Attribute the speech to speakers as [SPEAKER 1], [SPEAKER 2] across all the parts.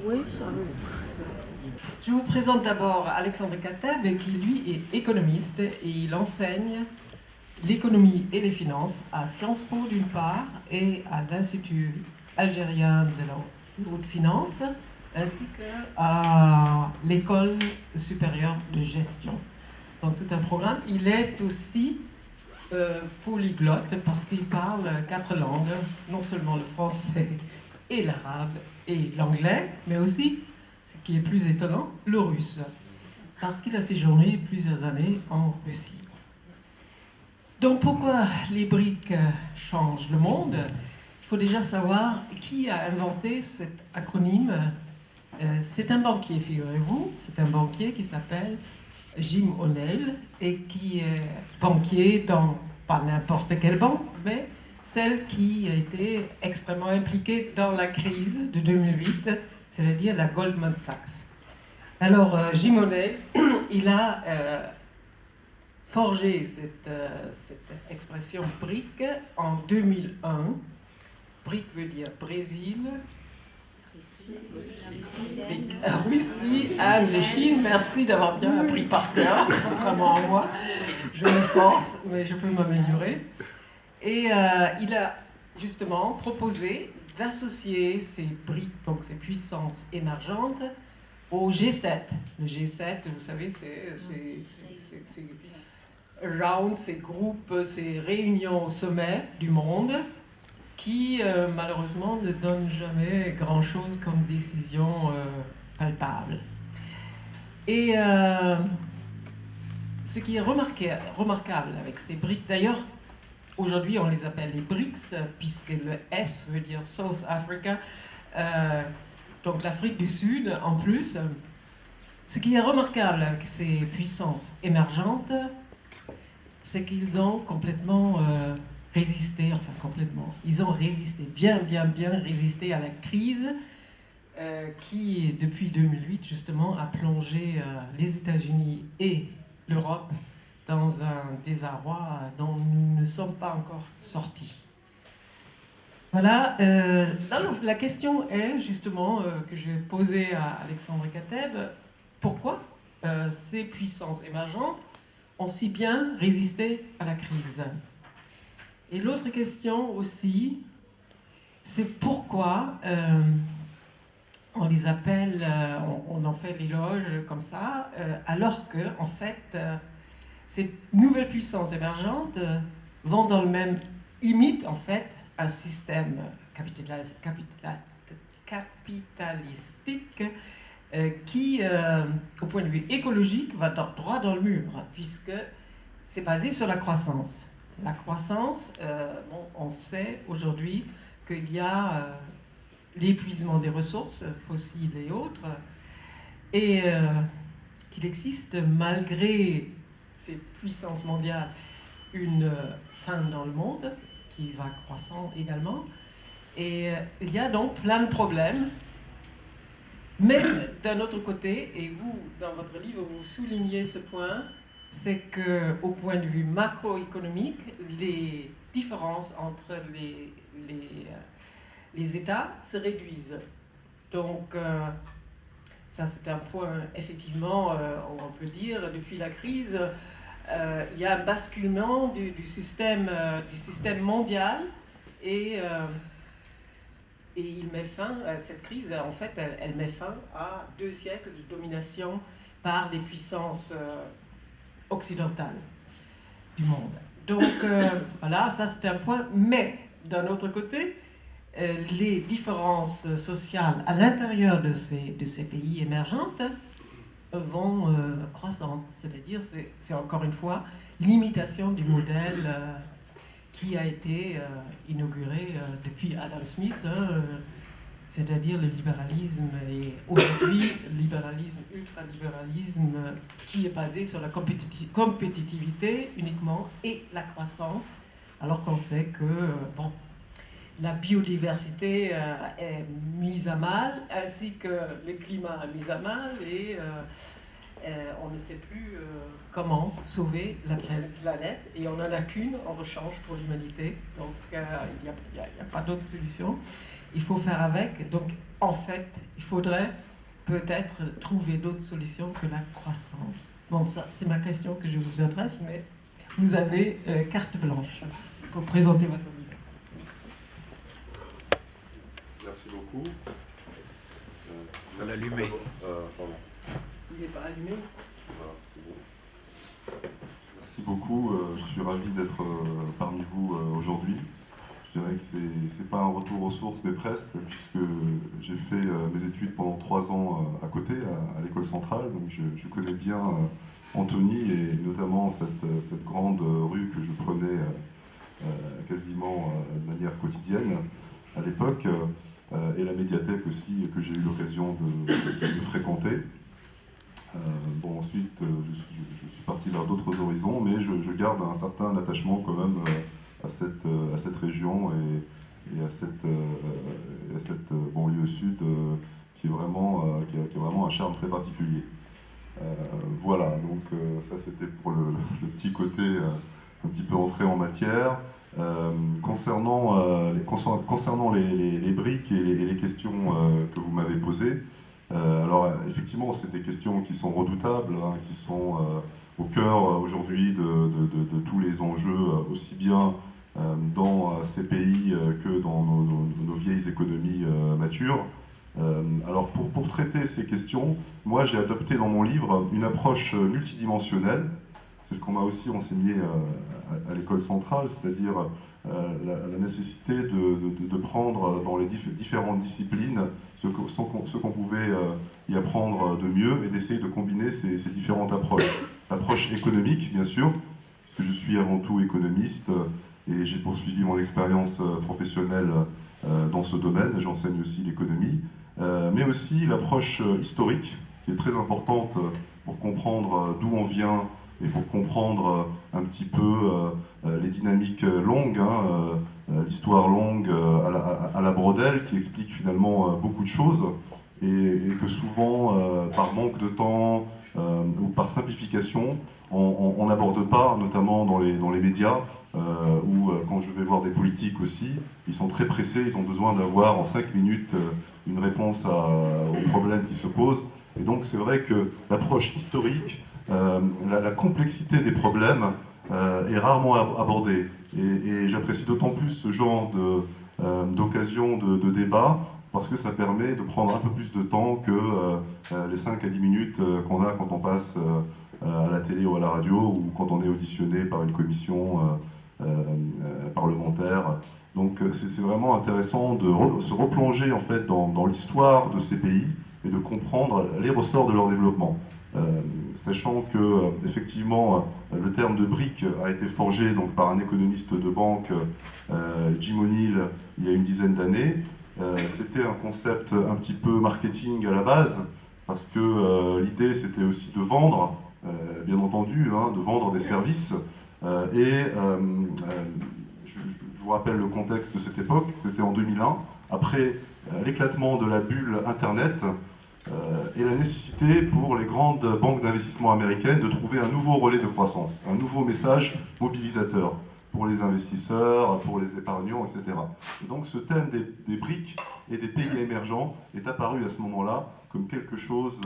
[SPEAKER 1] Oui, ça va.
[SPEAKER 2] Je vous présente d'abord Alexandre Kateb, qui lui est économiste et il enseigne l'économie et les finances à Sciences Po d'une part et à l'Institut algérien de la haute finance ainsi qu'à l'École supérieure de gestion. Donc tout un programme. Il est aussi polyglotte parce qu'il parle 4 langues, non seulement le français et l'arabe et l'anglais, mais aussi, ce qui est plus étonnant, le russe, parce qu'il a séjourné plusieurs années en Russie. Donc pourquoi les briques changent le monde? Il faut déjà savoir qui a inventé cet acronyme. C'est un banquier, figurez-vous, c'est un banquier qui s'appelle Jim O'Neill et qui est banquier dans pas n'importe quelle banque, mais celle qui a été extrêmement impliquée dans la crise de 2008, c'est-à-dire la Goldman Sachs. Alors, Jim O'Neill, il a forgé cette expression BRIC en 2001. BRIC veut dire Brésil, Russie, Inde et Chine. Merci d'avoir bien appris par cœur, contrairement à moi. Je m'efforce, mais je peux m'améliorer. Et il a justement proposé d'associer ces BRIC, donc ces puissances émergentes, au G7. Le G7, vous savez, c'est rounds, ces groupes, ces réunions au sommet du monde qui, malheureusement, ne donnent jamais grand-chose comme décision palpable. Et ce qui est remarquable avec ces BRICS, d'ailleurs, aujourd'hui on les appelle les BRICS, puisque le S veut dire South Africa, donc l'Afrique du Sud en plus. Ce qui est remarquable avec ces puissances émergentes, c'est qu'ils ont complètement résisté, enfin complètement, ils ont résisté, bien résisté à la crise qui, depuis 2008 justement, a plongé les États-Unis et l'Europe dans un désarroi dont nous ne sommes pas encore sortis. Voilà, la question est justement que je vais poser à Alexandre Kateb, pourquoi ces puissances émergentes ont si bien résisté à la crise? Et l'autre question aussi, c'est pourquoi on les appelle, on en fait l'éloge comme ça, alors que en fait, ces nouvelles puissances émergentes vont dans le même, imitent en fait un système capitalistique qui, au point de vue écologique, va droit dans le mur, puisque c'est basé sur la croissance. La croissance, on sait aujourd'hui qu'il y a l'épuisement des ressources fossiles et autres, et qu'il existe, malgré ces puissances mondiales, une faim dans le monde qui va croissant également. Et il y a donc plein de problèmes. Mais d'un autre côté, et vous, dans votre livre, vous soulignez ce point, c'est qu'au point de vue macroéconomique, les différences entre les États se réduisent. Donc, ça c'est un point, effectivement, on peut dire, depuis la crise, il y a un basculement du système mondial et il met fin, cette crise, en fait, elle met fin à 2 siècles de domination par des puissances occidentales du monde. Donc, voilà, ça c'est un point. Mais, d'un autre côté, les différences sociales à l'intérieur de ces pays émergentes vont croissantes. C'est-à-dire, c'est encore une fois l'imitation du modèle qui a été inauguré depuis Adam Smith, c'est-à-dire le libéralisme, et aujourd'hui libéralisme, ultralibéralisme, qui est basé sur la compétitivité uniquement et la croissance, alors qu'on sait que la biodiversité est mise à mal, ainsi que le climat est mis à mal, et on ne sait plus comment sauver la planète et on n'en a qu'une en rechange pour l'humanité. Donc il n'y a pas d'autre solution. Il faut faire avec. Donc en fait, il faudrait peut-être trouver d'autres solutions que la croissance. Bon, ça c'est ma question que je vous adresse, mais vous avez carte blanche pour présenter votre livre.
[SPEAKER 1] Merci beaucoup.
[SPEAKER 3] L'allumer.
[SPEAKER 1] Pardon.
[SPEAKER 2] Il n'est pas allumé.
[SPEAKER 1] Voilà, c'est bon. Merci beaucoup. Je suis ravi d'être parmi vous aujourd'hui. Je dirais que c'est pas un retour aux sources, mais presque, puisque j'ai fait mes études pendant 3 ans à côté, à l'école centrale. Donc je connais bien Antony et notamment cette grande rue que je prenais quasiment de manière quotidienne à l'époque. Et la médiathèque aussi, que j'ai eu l'occasion de fréquenter. Bon, ensuite, je suis parti vers d'autres horizons, mais je garde un certain attachement quand même à cette région et à cette banlieue sud qui a vraiment un charme très particulier. Voilà, donc ça c'était pour le petit côté un petit peu entré en matière. Concernant les briques et les questions que vous m'avez posées, alors effectivement c'est des questions qui sont redoutables, hein, qui sont au cœur aujourd'hui de tous les enjeux, aussi bien dans ces pays que dans nos vieilles économies matures. Alors pour traiter ces questions, moi j'ai adopté dans mon livre une approche multidimensionnelle. C'est ce qu'on m'a aussi enseigné à l'école centrale, c'est-à-dire la nécessité de prendre dans les différentes disciplines ce qu'on pouvait y apprendre de mieux et d'essayer de combiner ces différentes approches. L'approche économique, bien sûr, puisque je suis avant tout économiste et j'ai poursuivi mon expérience professionnelle dans ce domaine, j'enseigne aussi l'économie, mais aussi l'approche historique, qui est très importante pour comprendre d'où on vient, et pour comprendre un petit peu les dynamiques longues, hein, l'histoire longue à la Brodel, qui explique finalement beaucoup de choses, et que souvent, par manque de temps ou par simplification, on n'aborde pas, notamment dans les médias, ou quand je vais voir des politiques aussi, ils sont très pressés, ils ont besoin d'avoir en 5 minutes une réponse aux problèmes qui se posent. Et donc c'est vrai que l'approche historique, la complexité des problèmes est rarement abordée. Et j'apprécie d'autant plus ce genre d'occasion de débat, parce que ça permet de prendre un peu plus de temps que les 5 à 10 minutes qu'on a quand on passe à la télé ou à la radio, ou quand on est auditionné par une commission parlementaire. Donc c'est vraiment intéressant de se replonger en fait dans l'histoire de ces pays et de comprendre les ressorts de leur développement. Sachant que effectivement le terme de brique a été forgé donc, par un économiste de banque, Jim O'Neill, il y a une dizaine d'années. C'était un concept un petit peu marketing à la base, parce que l'idée c'était aussi de vendre, bien entendu, hein, de vendre des services. Je vous rappelle le contexte de cette époque, c'était en 2001, après l'éclatement de la bulle Internet, et la nécessité pour les grandes banques d'investissement américaines de trouver un nouveau relais de croissance, un nouveau message mobilisateur pour les investisseurs, pour les épargnants, etc. Et donc ce thème des briques et des pays émergents est apparu à ce moment-là comme quelque chose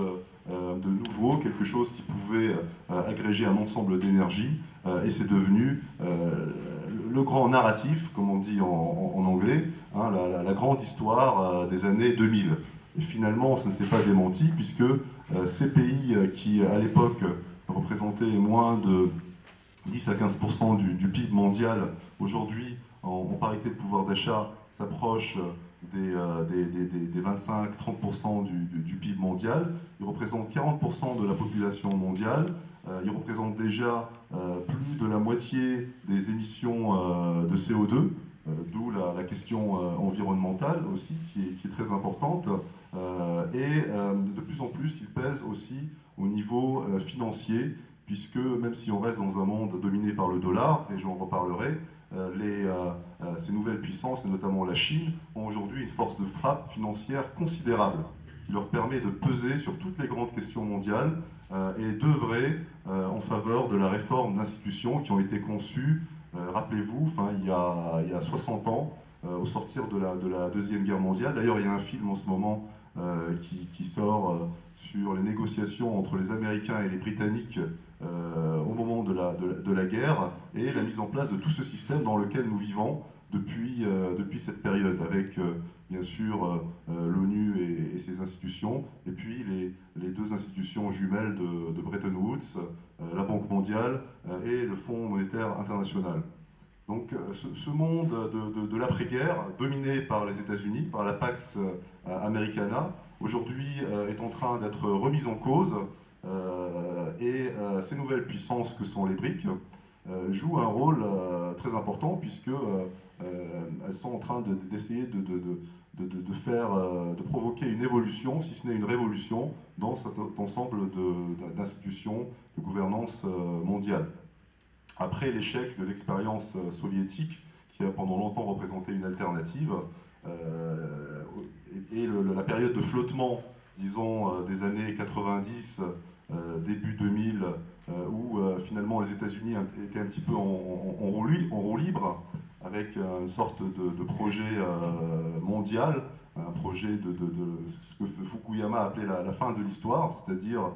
[SPEAKER 1] de nouveau, quelque chose qui pouvait agréger un ensemble d'énergie, et c'est devenu le grand narratif, comme on dit en anglais, hein, la grande histoire des années 2000. Et finalement, ça ne s'est pas démenti, puisque ces pays qui, à l'époque, représentaient moins de 10 à 15% du PIB mondial, aujourd'hui, en parité de pouvoir d'achat, s'approchent des 25-30% du PIB mondial. Ils représentent 40% de la population mondiale. Ils représentent déjà plus de la moitié des émissions de CO2, d'où la question environnementale aussi, qui est très importante. De plus en plus, ils pèsent aussi au niveau financier, puisque même si on reste dans un monde dominé par le dollar, et j'en reparlerai, ces nouvelles puissances, et notamment la Chine, ont aujourd'hui une force de frappe financière considérable, qui leur permet de peser sur toutes les grandes questions mondiales et d'œuvrer en faveur de la réforme d'institutions qui ont été conçues, rappelez-vous, il y a 60 ans, au sortir de la Deuxième Guerre mondiale. D'ailleurs, il y a un film en ce moment qui sort sur les négociations entre les Américains et les Britanniques au moment de la guerre et la mise en place de tout ce système dans lequel nous vivons depuis cette période, avec bien sûr l'ONU et ses institutions, et puis les deux institutions jumelles de Bretton Woods, la Banque mondiale et le Fonds monétaire international. Donc ce monde de l'après-guerre, dominé par les États-Unis, par la Pax Americana, aujourd'hui est en train d'être remise en cause, et ces nouvelles puissances que sont les BRICS jouent un rôle très important, puisque elles sont en train d'essayer de provoquer une évolution, si ce n'est une révolution, dans cet ensemble d'institutions de gouvernance mondiale. Après l'échec de l'expérience soviétique, qui a pendant longtemps représenté une alternative, et la période de flottement, disons, des années 90, début 2000, où finalement les États-Unis étaient un petit peu en roue libre, avec une sorte de projet mondial, un projet de ce que Fukuyama appelait la fin de l'histoire, c'est-à-dire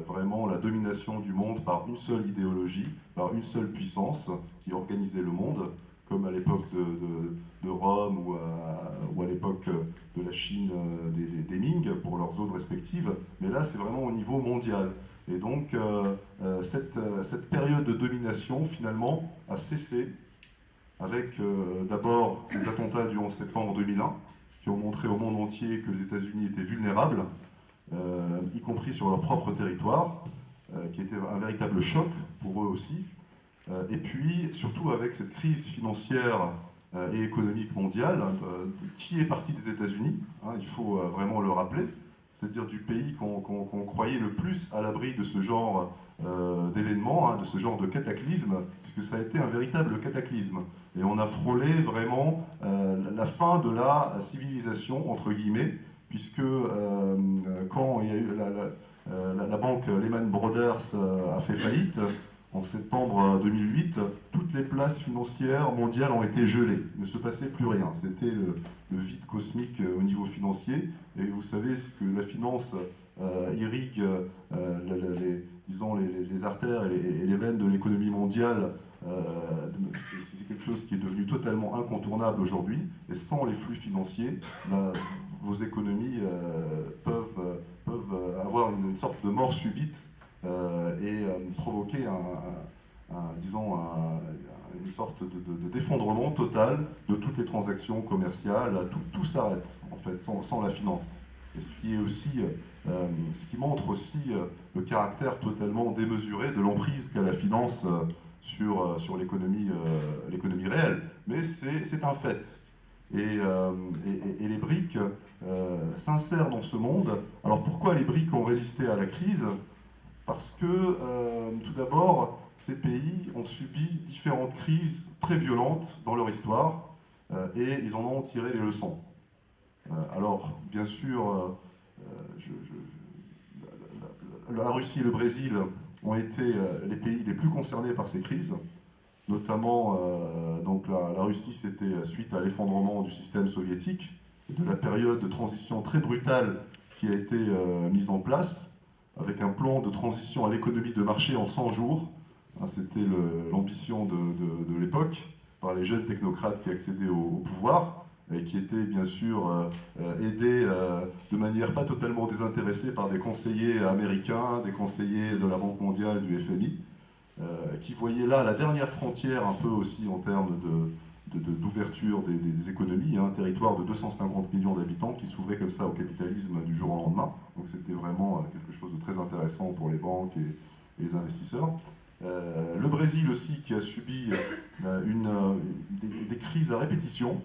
[SPEAKER 1] vraiment la domination du monde par une seule idéologie, par une seule puissance qui organisait le monde, comme à l'époque de Rome ou à l'époque de la Chine des Ming, pour leurs zones respectives. Mais là, c'est vraiment au niveau mondial. Et donc, cette période de domination, finalement, a cessé avec d'abord les attentats du 11 septembre 2001, qui ont montré au monde entier que les États-Unis étaient vulnérables, y compris sur leur propre territoire, qui était un véritable choc pour eux aussi. Et puis, surtout avec cette crise financière et économique mondiale, qui est partie des États-Unis, il faut vraiment le rappeler, c'est-à-dire du pays qu'on croyait le plus à l'abri de ce genre d'événements, de ce genre de cataclysme, puisque ça a été un véritable cataclysme. Et on a frôlé vraiment la fin de la civilisation, entre guillemets, puisque quand il y a eu la banque Lehman Brothers a fait faillite, en septembre 2008, toutes les places financières mondiales ont été gelées. Il ne se passait plus rien. C'était le vide cosmique au niveau financier. Et vous savez ce que la finance irrigue les artères et les veines de l'économie mondiale. C'est quelque chose qui est devenu totalement incontournable aujourd'hui. Et sans les flux financiers, vos économies peuvent avoir une sorte de mort subite et provoquer une sorte d'effondrement total de toutes les transactions commerciales. Tout s'arrête en fait sans la finance. Et ce qui montre aussi le caractère totalement démesuré de l'emprise qu'a la finance sur l'économie réelle. Mais c'est un fait. Et les BRICS s'insèrent dans ce monde. Alors pourquoi les BRICS ont résisté à la crise ? Parce que, tout d'abord, ces pays ont subi différentes crises très violentes dans leur histoire et ils en ont tiré les leçons. Alors, bien sûr, la Russie et le Brésil ont été les pays les plus concernés par ces crises, notamment donc la Russie, c'était suite à l'effondrement du système soviétique, de la période de transition très brutale qui a été mise en place, avec un plan de transition à l'économie de marché en 100 jours. C'était l'ambition de l'époque, par les jeunes technocrates qui accédaient au pouvoir, et qui étaient bien sûr aidés de manière pas totalement désintéressée par des conseillers américains, des conseillers de la Banque mondiale, du FMI, qui voyaient là la dernière frontière un peu aussi en termes d'ouverture des économies, un territoire de 250 millions d'habitants qui s'ouvrait comme ça au capitalisme du jour au lendemain. Donc c'était vraiment quelque chose de très intéressant pour les banques et les investisseurs. Le Brésil aussi qui a subi des crises à répétition.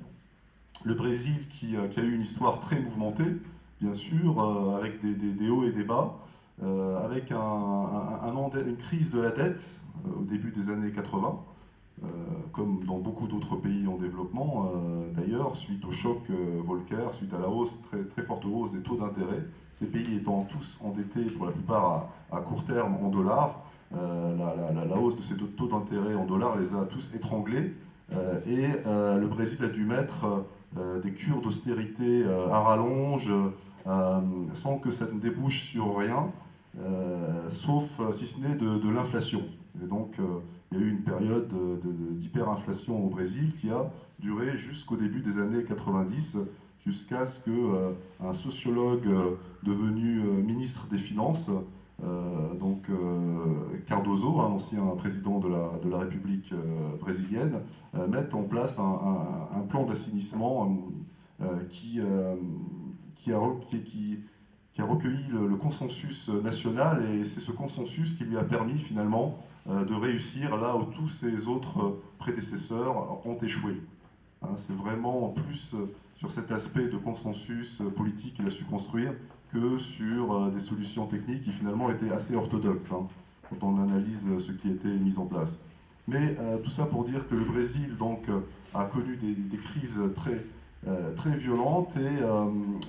[SPEAKER 1] Le Brésil qui a eu une histoire très mouvementée, bien sûr, avec des hauts et des bas, avec une crise de la dette au début des années 80, comme dans beaucoup d'autres pays en développement, d'ailleurs, suite au choc Volcker, suite à la hausse, très forte hausse des taux d'intérêt, ces pays étant tous endettés pour la plupart à court terme en dollars, la hausse de ces taux d'intérêt en dollars les a tous étranglés, et le Brésil a dû mettre des cures d'austérité à rallonge, sans que ça ne débouche sur rien, sauf si ce n'est de l'inflation. Et donc, il y a eu une période d'hyperinflation au Brésil qui a duré jusqu'au début des années 90, jusqu'à ce qu'un sociologue devenu ministre des Finances, Cardoso, un ancien président de la République brésilienne, mette en place un plan d'assainissement qui a recueilli le consensus national, et c'est ce consensus qui lui a permis finalement de réussir là où tous ses autres prédécesseurs ont échoué. Hein, c'est vraiment plus sur cet aspect de consensus politique qu'il a su construire que sur des solutions techniques qui finalement étaient assez orthodoxes, hein, quand on analyse ce qui était mis en place. Mais tout ça pour dire que le Brésil donc, a connu des crises très violentes, et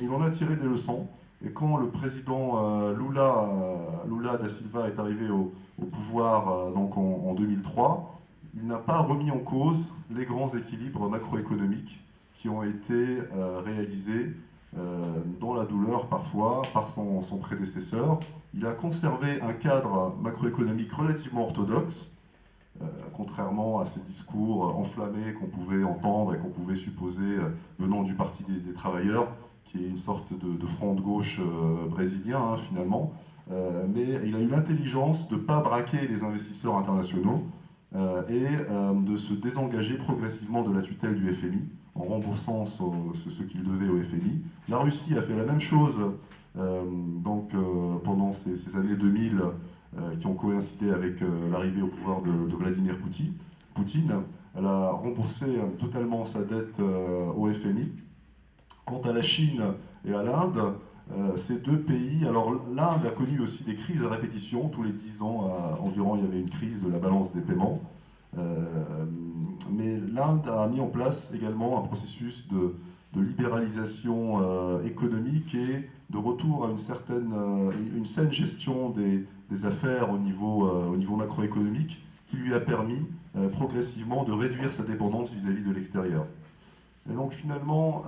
[SPEAKER 1] il en a tiré des leçons. Et quand le président Lula da Silva est arrivé au pouvoir donc en 2003, il n'a pas remis en cause les grands équilibres macroéconomiques qui ont été réalisés dans la douleur parfois par son prédécesseur. Il a conservé un cadre macroéconomique relativement orthodoxe, contrairement à ces discours enflammés qu'on pouvait entendre et qu'on pouvait supposer venant du Parti des travailleurs, qui est une sorte de front de gauche brésilien, hein, finalement. Mais il a eu l'intelligence de ne pas braquer les investisseurs internationaux et de se désengager progressivement de la tutelle du FMI, en remboursant ce qu'il devait au FMI. La Russie a fait la même chose pendant ces années 2000, qui ont coïncidé avec l'arrivée au pouvoir de Vladimir Poutine. Elle a remboursé totalement sa dette au FMI. Quant à la Chine et à l'Inde, ces deux pays, alors l'Inde a connu aussi des crises à répétition, tous les 10 ans environ il y avait une crise de la balance des paiements, mais l'Inde a mis en place également un processus de libéralisation économique et de retour à une saine gestion des affaires au niveau macroéconomique, qui lui a permis progressivement de réduire sa dépendance vis-à-vis de l'extérieur. Et donc finalement,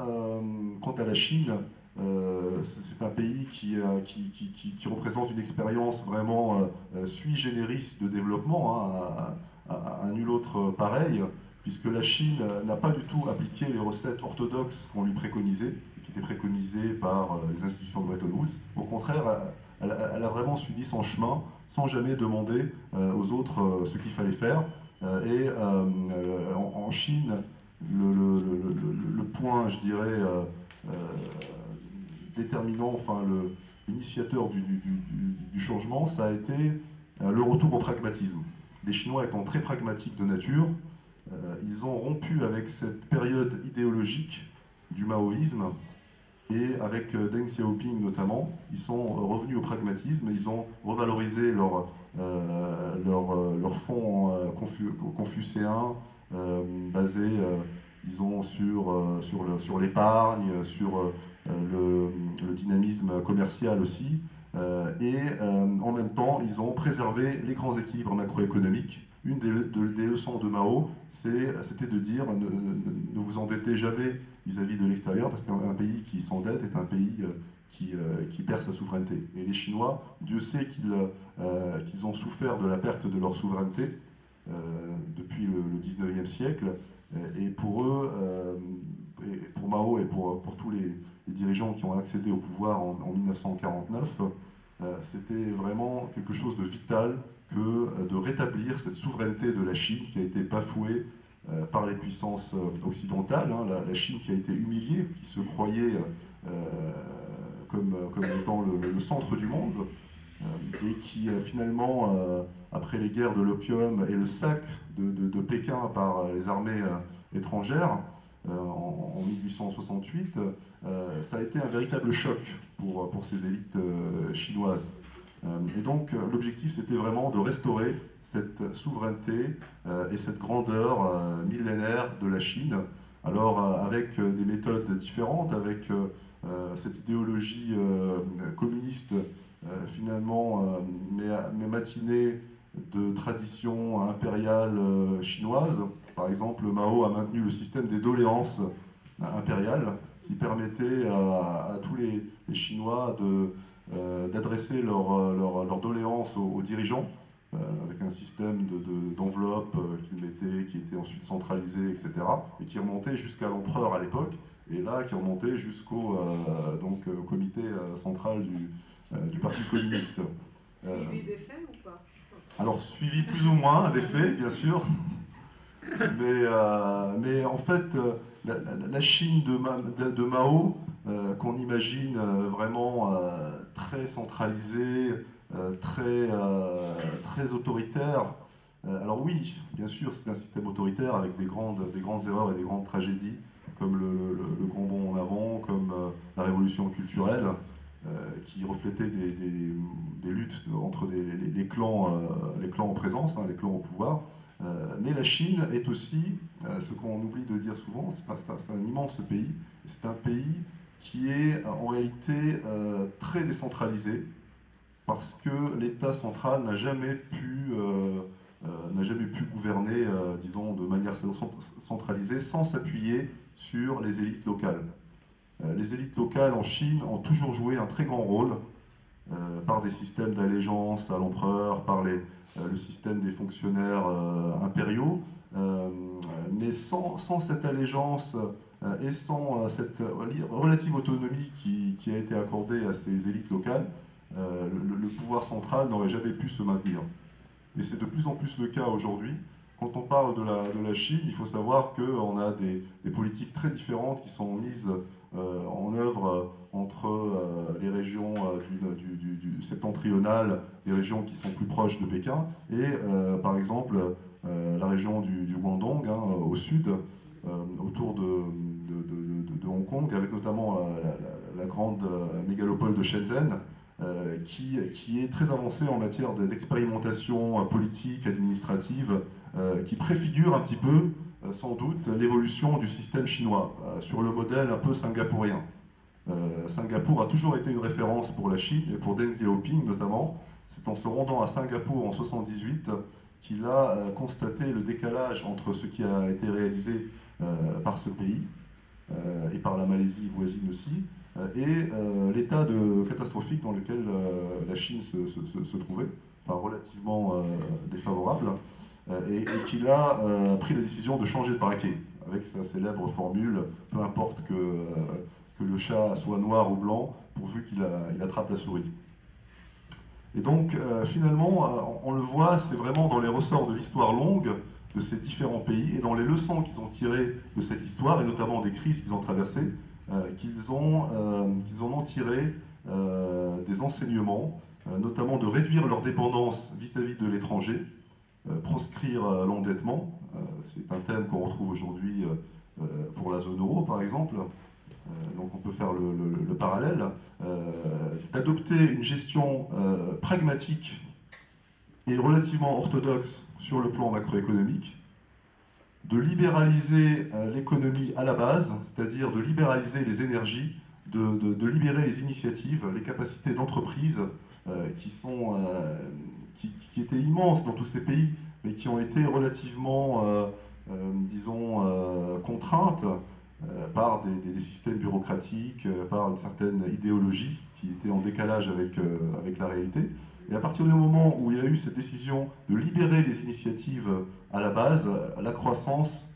[SPEAKER 1] quant à la Chine, c'est un pays qui représente une expérience vraiment sui generis de développement, hein, à nul autre pareil, puisque la Chine n'a pas du tout appliqué les recettes orthodoxes qu'on lui préconisait, qui étaient préconisées par les institutions de Bretton Woods. Au contraire, elle a vraiment suivi son chemin, sans jamais demander aux autres ce qu'il fallait faire. En Chine, le point, je dirais, déterminant, enfin l'initiateur du changement, ça a été le retour au pragmatisme. Les Chinois étant très pragmatiques de nature, ils ont rompu avec cette période idéologique du maoïsme, et avec Deng Xiaoping notamment, ils sont revenus au pragmatisme, ils ont revalorisé leur fonds confucéen, basé, disons, sur l'épargne, sur le dynamisme commercial aussi, et en même temps, ils ont préservé les grands équilibres macroéconomiques. Une des leçons de Mao, c'était de dire ne vous endettez jamais vis-à-vis de l'extérieur, parce qu'un pays qui s'endette est un pays qui perd sa souveraineté. Et les Chinois, Dieu sait qu'ils ont souffert de la perte de leur souveraineté depuis le 19e siècle. Et pour eux, et pour Mao et pour tous les dirigeants qui ont accédé au pouvoir en 1949, c'était vraiment quelque chose de vital que de rétablir cette souveraineté de la Chine qui a été bafouée par les puissances occidentales, hein, la Chine qui a été humiliée, qui se croyait comme étant le centre du monde, et qui finalement, après les guerres de l'opium et le sac de Pékin par les armées étrangères en 1868, ça a été un véritable choc pour ces élites chinoises. Et donc l'objectif, c'était vraiment de restaurer cette souveraineté et cette grandeur millénaire de la Chine. Alors avec des méthodes différentes, avec cette idéologie communiste finalement mais matinée de tradition impériale chinoise. Par exemple, Mao a maintenu le système des doléances impériales qui permettait à tous les Chinois d'adresser leurs doléances aux dirigeants, avec un système d'enveloppe qu'ils mettaient, qui était ensuite centralisé, etc., et qui remontait jusqu'à l'empereur à l'époque, et là qui remontait jusqu'au comité central du Parti communiste.
[SPEAKER 3] Suivi des faits ou pas?
[SPEAKER 1] Alors, suivi plus ou moins des faits, bien sûr, mais en fait, la Chine de Mao, qu'on imagine vraiment très centralisée, très autoritaire. Alors oui, bien sûr, c'est un système autoritaire avec des grandes erreurs et des grandes tragédies, comme le grand bond en avant, comme la révolution culturelle, qui reflétait des luttes entre les clans en présence, les clans au pouvoir. Mais la Chine est aussi, ce qu'on oublie de dire souvent, c'est un immense pays. C'est un pays qui est en réalité très décentralisé, parce que l'État central n'a jamais pu gouverner, disons, de manière centralisée, sans s'appuyer sur les élites locales. Les élites locales en Chine ont toujours joué un très grand rôle, par des systèmes d'allégeance à l'empereur, par le système des fonctionnaires impériaux, mais sans cette allégeance et sans cette relative autonomie qui a été accordée à ces élites locales, le pouvoir central n'aurait jamais pu se maintenir. Et c'est de plus en plus le cas aujourd'hui. Quand on parle de la Chine, il faut savoir qu'on a des politiques très différentes qui sont mises en œuvre entre les régions du septentrional, les régions qui sont plus proches de Pékin, et par exemple la région du Guangdong, au sud, autour de Hong Kong, avec notamment la grande mégalopole de Shenzhen, qui est très avancée en matière d'expérimentation politique, administrative, qui préfigure un petit peu, sans doute, l'évolution du système chinois, sur le modèle un peu singapourien. Singapour a toujours été une référence pour la Chine, et pour Deng Xiaoping notamment. C'est en se rendant à Singapour en 1978 qu'il a constaté le décalage entre ce qui a été réalisé par ce pays, et par la Malaisie voisine aussi, et l'état catastrophique dans lequel la Chine se trouvait, enfin relativement défavorable, et qu'il a pris la décision de changer de braquet, avec sa célèbre formule « peu importe que le chat soit noir ou blanc, pourvu qu'il attrape la souris ». Et donc, finalement, on le voit, c'est vraiment dans les ressorts de l'histoire longue de ces différents pays, et dans les leçons qu'ils ont tirées de cette histoire, et notamment des crises qu'ils ont traversées, qu'ils en ont tiré des enseignements, notamment de réduire leur dépendance vis-à-vis de l'étranger, proscrire l'endettement, c'est un thème qu'on retrouve aujourd'hui pour la zone euro par exemple, donc on peut faire le parallèle, d'adopter une gestion pragmatique et relativement orthodoxe sur le plan macroéconomique, de libéraliser l'économie à la base, c'est-à-dire de libéraliser les énergies, de libérer les initiatives, les capacités d'entreprise qui étaient immenses dans tous ces pays, mais qui ont été relativement, disons, contraintes par des systèmes bureaucratiques, par une certaine idéologie qui était en décalage avec la réalité. Et à partir du moment où il y a eu cette décision de libérer les initiatives à la base, la croissance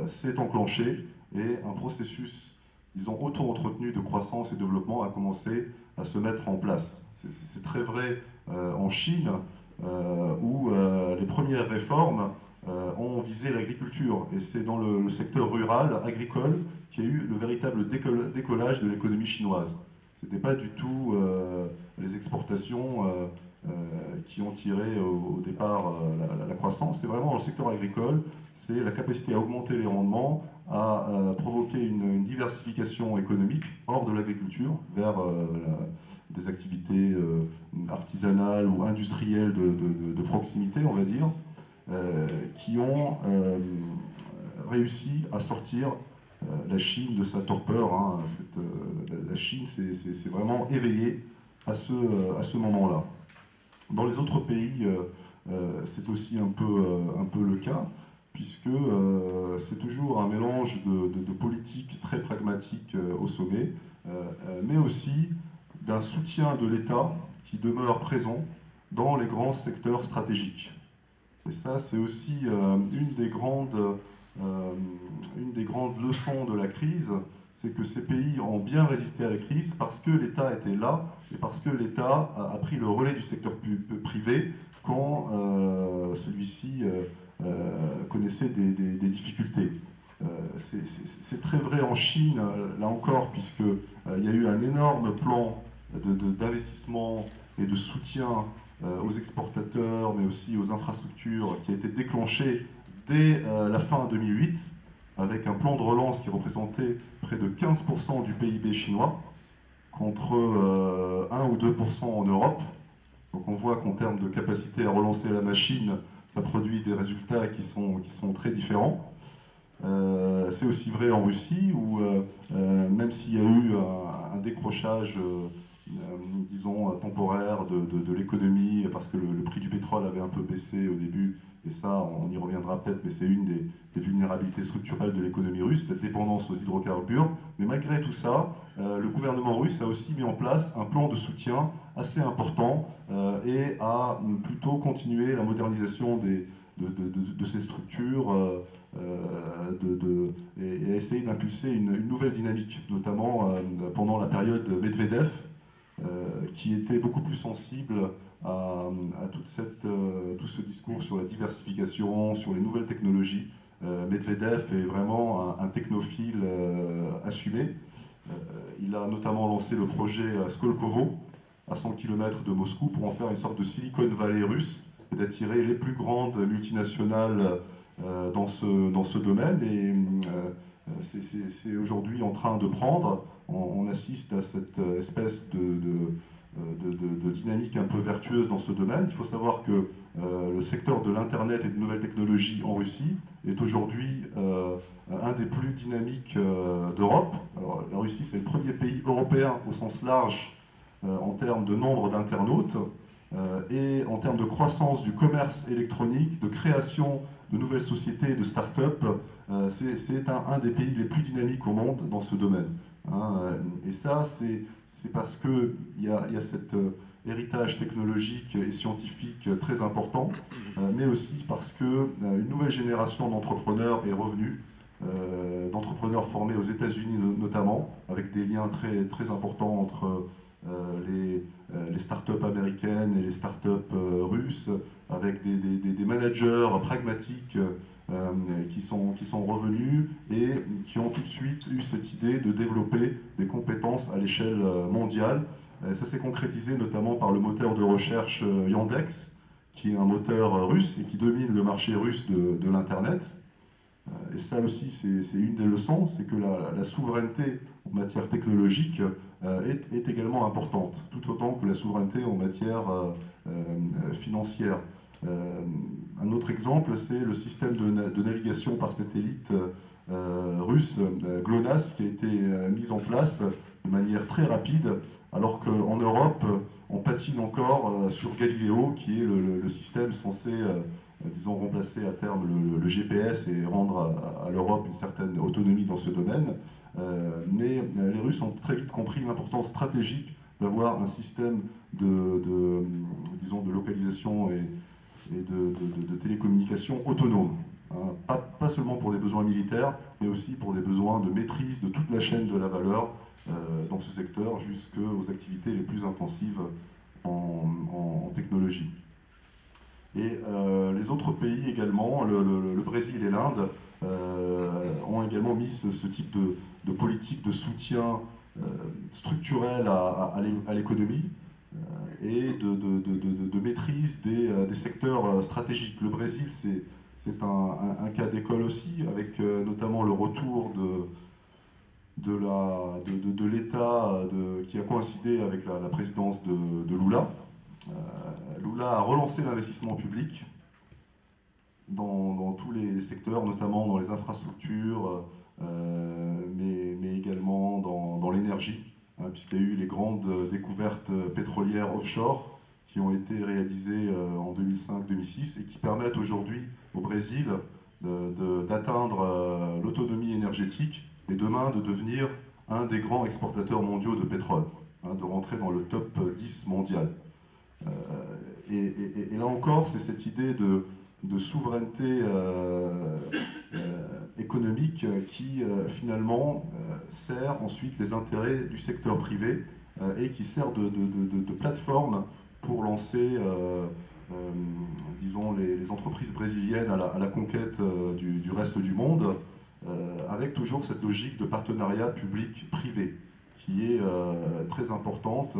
[SPEAKER 1] s'est enclenchée et un processus, disons, auto-entretenu de croissance et développement a commencé à se mettre en place. C'est très vrai en Chine, où les premières réformes ont visé l'agriculture. Et c'est dans le secteur rural, agricole, qu'il y a eu le véritable décollage de l'économie chinoise. Ce n'était pas du tout les exportations qui ont tiré au départ la croissance. C'est vraiment dans le secteur agricole, c'est la capacité à augmenter les rendements, à provoquer une diversification économique hors de l'agriculture vers des activités artisanales ou industrielles de proximité, on va dire, qui ont réussi à sortir la Chine de sa torpeur. Hein. La Chine s'est vraiment éveillée à ce moment-là. Dans les autres pays, c'est aussi un peu le cas, puisque c'est toujours un mélange de politiques très pragmatiques au sommet, mais aussi d'un soutien de l'État qui demeure présent dans les grands secteurs stratégiques. Et ça, c'est aussi une des grandes leçons de la crise, c'est que ces pays ont bien résisté à la crise parce que l'État était là et parce que l'État a pris le relais du secteur privé quand celui-ci connaissait des difficultés. C'est très vrai en Chine, là encore, puisqu'il y a eu un énorme plan d'investissement et de soutien aux exportateurs, mais aussi aux infrastructures, qui a été déclenché dès la fin 2008, avec un plan de relance qui représentait près de 15% du PIB chinois, contre 1 ou 2% en Europe. Donc on voit qu'en termes de capacité à relancer la machine, ça produit des résultats qui sont très différents. C'est aussi vrai en Russie, où même s'il y a eu un décrochage disons, temporaire de l'économie, parce que le prix du pétrole avait un peu baissé au début, et ça, on y reviendra peut-être, mais c'est une des vulnérabilités structurelles de l'économie russe, cette dépendance aux hydrocarbures. Mais malgré tout ça, le gouvernement russe a aussi mis en place un plan de soutien assez important et a plutôt continué la modernisation de ces structures et a essayé d'impulser une nouvelle dynamique, notamment pendant la période Medvedev, qui était beaucoup plus sensible à tout ce discours sur la diversification, sur les nouvelles technologies. Medvedev est vraiment un technophile assumé. Il a notamment lancé le projet Skolkovo, à 100 km de Moscou, pour en faire une sorte de Silicon Valley russe, et d'attirer les plus grandes multinationales dans ce domaine. Et c'est aujourd'hui en train de prendre. On assiste à cette espèce de dynamique un peu vertueuse dans ce domaine. Il faut savoir que le secteur de l'Internet et de nouvelles technologies en Russie est aujourd'hui un des plus dynamiques d'Europe. Alors, la Russie, c'est le premier pays européen au sens large en termes de nombre d'internautes et en termes de croissance du commerce électronique, de création de nouvelles sociétés et de start-up. C'est un des pays les plus dynamiques au monde dans ce domaine. Et ça, c'est parce qu'il y a cet héritage technologique et scientifique très important, mais aussi parce qu'une nouvelle génération d'entrepreneurs est revenue, d'entrepreneurs formés aux États-Unis notamment, avec des liens très, très importants entre les startups américaines et les startups russes, avec des managers pragmatiques qui sont revenus et qui ont tout de suite eu cette idée de développer des compétences à l'échelle mondiale. Ça s'est concrétisé notamment par le moteur de recherche Yandex, qui est un moteur russe et qui domine le marché russe de l'Internet. Et ça aussi, c'est une des leçons, c'est que la souveraineté en matière technologique est également importante, tout autant que la souveraineté en matière financière. Un autre exemple, c'est le système de navigation par satellite russe, GLONASS, qui a été mis en place de manière très rapide, alors qu'en Europe, on patine encore sur Galileo, qui est le système censé disons, remplacer à terme le GPS et rendre à l'Europe une certaine autonomie dans ce domaine. Mais les Russes ont très vite compris l'importance stratégique d'avoir un système disons, de localisation et de télécommunications autonome. Pas seulement pour des besoins militaires, mais aussi pour des besoins de maîtrise de toute la chaîne de la valeur dans ce secteur, jusqu'aux activités les plus intensives en technologie. Et les autres pays également, le Brésil et l'Inde, ont également mis ce type de politique de soutien structurel à l'économie. et de maîtrise des secteurs stratégiques. Le Brésil, c'est un cas d'école aussi, avec notamment le retour de l'État qui a coïncidé avec la présidence de Lula. Lula a relancé l'investissement public dans tous les secteurs, notamment dans les infrastructures, mais également dans l'énergie, hein, puisqu'il y a eu les grandes découvertes pétrolières offshore qui ont été réalisées en 2005-2006 et qui permettent aujourd'hui au Brésil d'atteindre l'autonomie énergétique et demain de devenir un des grands exportateurs mondiaux de pétrole, hein, de rentrer dans le top 10 mondial. Et là encore, c'est cette idée de souveraineté économique qui finalement sert ensuite les intérêts du secteur privé et qui sert de plateforme pour lancer disons les entreprises brésiliennes à la conquête du reste du monde, avec toujours cette logique de partenariat public-privé qui est très importante.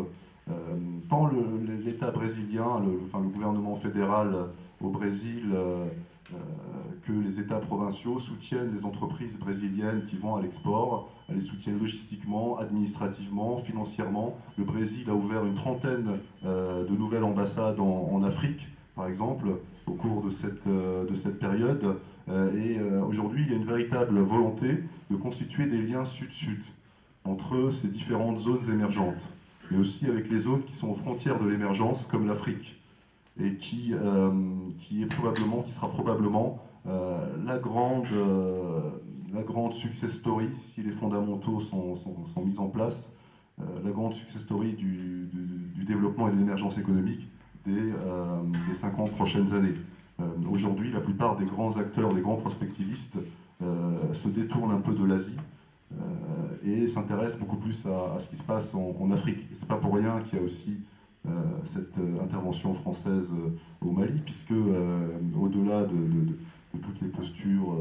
[SPEAKER 1] Tant l'État brésilien, le gouvernement fédéral au Brésil, que les États provinciaux soutiennent les entreprises brésiliennes qui vont à l'export, elles les soutiennent logistiquement, administrativement, financièrement. Le Brésil a ouvert une trentaine de nouvelles ambassades en Afrique, par exemple, au cours de cette période. Et aujourd'hui, il y a une véritable volonté de constituer des liens sud-sud entre ces différentes zones émergentes, mais aussi avec les zones qui sont aux frontières de l'émergence, comme l'Afrique, et qui sera probablement la grande success story, si les fondamentaux sont mis en place, la grande success story du développement et de l'émergence économique des 50 prochaines années. Aujourd'hui, la plupart des grands acteurs, des grands prospectivistes se détournent un peu de l'Asie et s'intéressent beaucoup plus à ce qui se passe en Afrique. Et c'est pas pour rien qu'il y a aussi cette intervention française au Mali, puisque au-delà de toutes les postures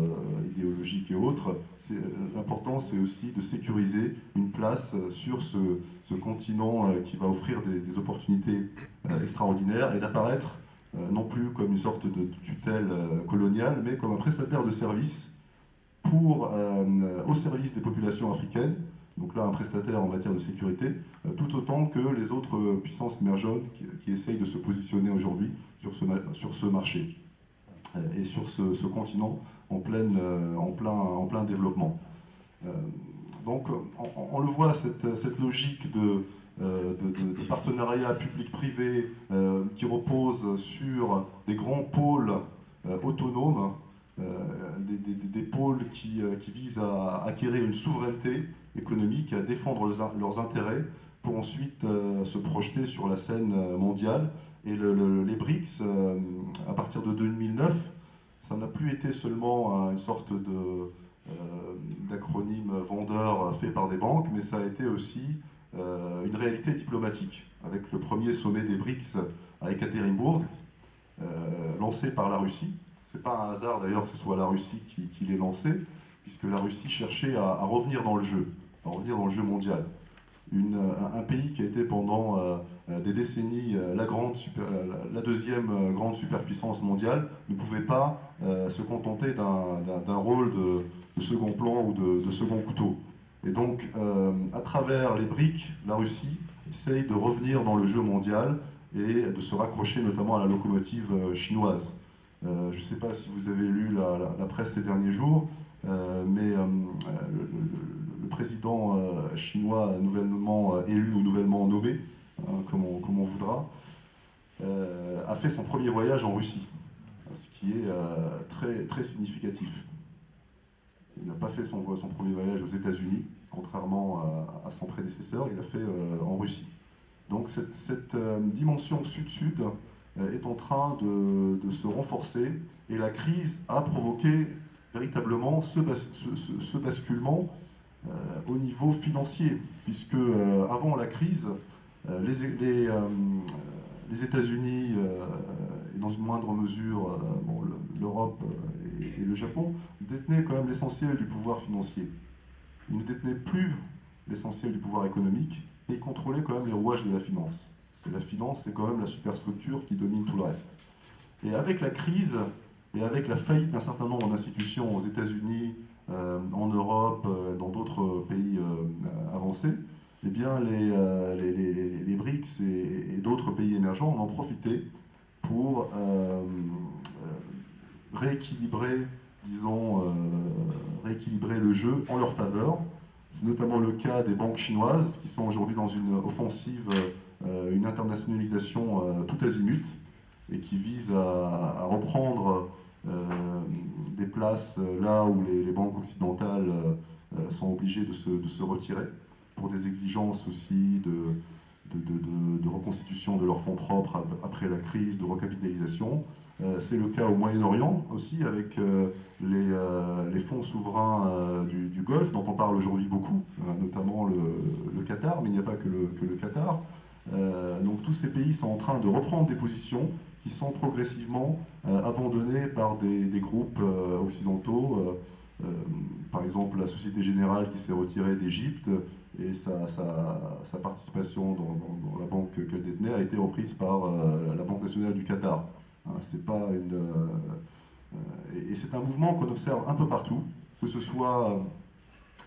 [SPEAKER 1] idéologiques et autres, l'important c'est aussi de sécuriser une place sur ce continent qui va offrir des opportunités extraordinaires et d'apparaître non plus comme une sorte de tutelle coloniale, mais comme un prestataire de services au service des populations africaines. Donc là, un prestataire en matière de sécurité, tout autant que les autres puissances émergentes qui essayent de se positionner aujourd'hui sur ce marché et sur ce continent en plein développement. Donc on le voit, cette logique de partenariat public-privé qui repose sur des grands pôles autonomes, des pôles qui visent à acquérir une souveraineté économique, à défendre leurs intérêts pour ensuite se projeter sur la scène mondiale. Et les BRICS, à partir de 2009, ça n'a plus été seulement une sorte d'acronyme vendeur fait par des banques, mais ça a été aussi une réalité diplomatique, avec le premier sommet des BRICS à Ekaterinbourg, lancé par la Russie. C'est pas un hasard d'ailleurs que ce soit la Russie qui l'ait lancé, puisque la Russie cherchait à revenir dans le jeu mondial. Un pays qui a été pendant des décennies la deuxième grande superpuissance mondiale ne pouvait pas se contenter d'un rôle de second plan ou de second couteau. Et donc, à travers les BRICS, la Russie essaye de revenir dans le jeu mondial et de se raccrocher notamment à la locomotive chinoise. Je ne sais pas si vous avez lu la presse ces derniers jours, mais le président chinois nouvellement élu ou nouvellement nommé, comme on voudra, a fait son premier voyage en Russie, ce qui est très, très significatif. Il n'a pas fait son premier voyage aux États-Unis, contrairement à son prédécesseur, il l'a fait en Russie. Donc cette dimension sud-sud est en train de se renforcer, et la crise a provoqué véritablement ce basculement au niveau financier, puisque avant la crise, les États-Unis, et dans une moindre mesure l'Europe et le Japon, détenaient quand même l'essentiel du pouvoir financier. Ils ne détenaient plus l'essentiel du pouvoir économique, mais ils contrôlaient quand même les rouages de la finance. Et la finance, c'est quand même la superstructure qui domine tout le reste. Et avec la crise et avec la faillite d'un certain nombre d'institutions aux États-Unis, en Europe, dans d'autres pays avancés, eh bien les BRICS et d'autres pays émergents en ont profité pour rééquilibrer, disons, rééquilibrer le jeu en leur faveur. C'est notamment le cas des banques chinoises qui sont aujourd'hui dans une offensive, une internationalisation tout azimut et qui vise à reprendre des places là où les banques occidentales sont obligées de se retirer pour des exigences aussi de reconstitution de leurs fonds propres après la crise, de recapitalisation. C'est le cas au Moyen-Orient aussi, avec les fonds souverains du Golfe, dont on parle aujourd'hui beaucoup, notamment le Qatar, mais il n'y a pas que le Qatar. Donc tous ces pays sont en train de reprendre des positions qui sont progressivement abandonnées par des groupes occidentaux. Par exemple, la Société Générale qui s'est retirée d'Égypte et sa participation dans la banque qu'elle détenait a été reprise par la Banque nationale du Qatar. C'est pas et c'est un mouvement qu'on observe un peu partout, que ce soit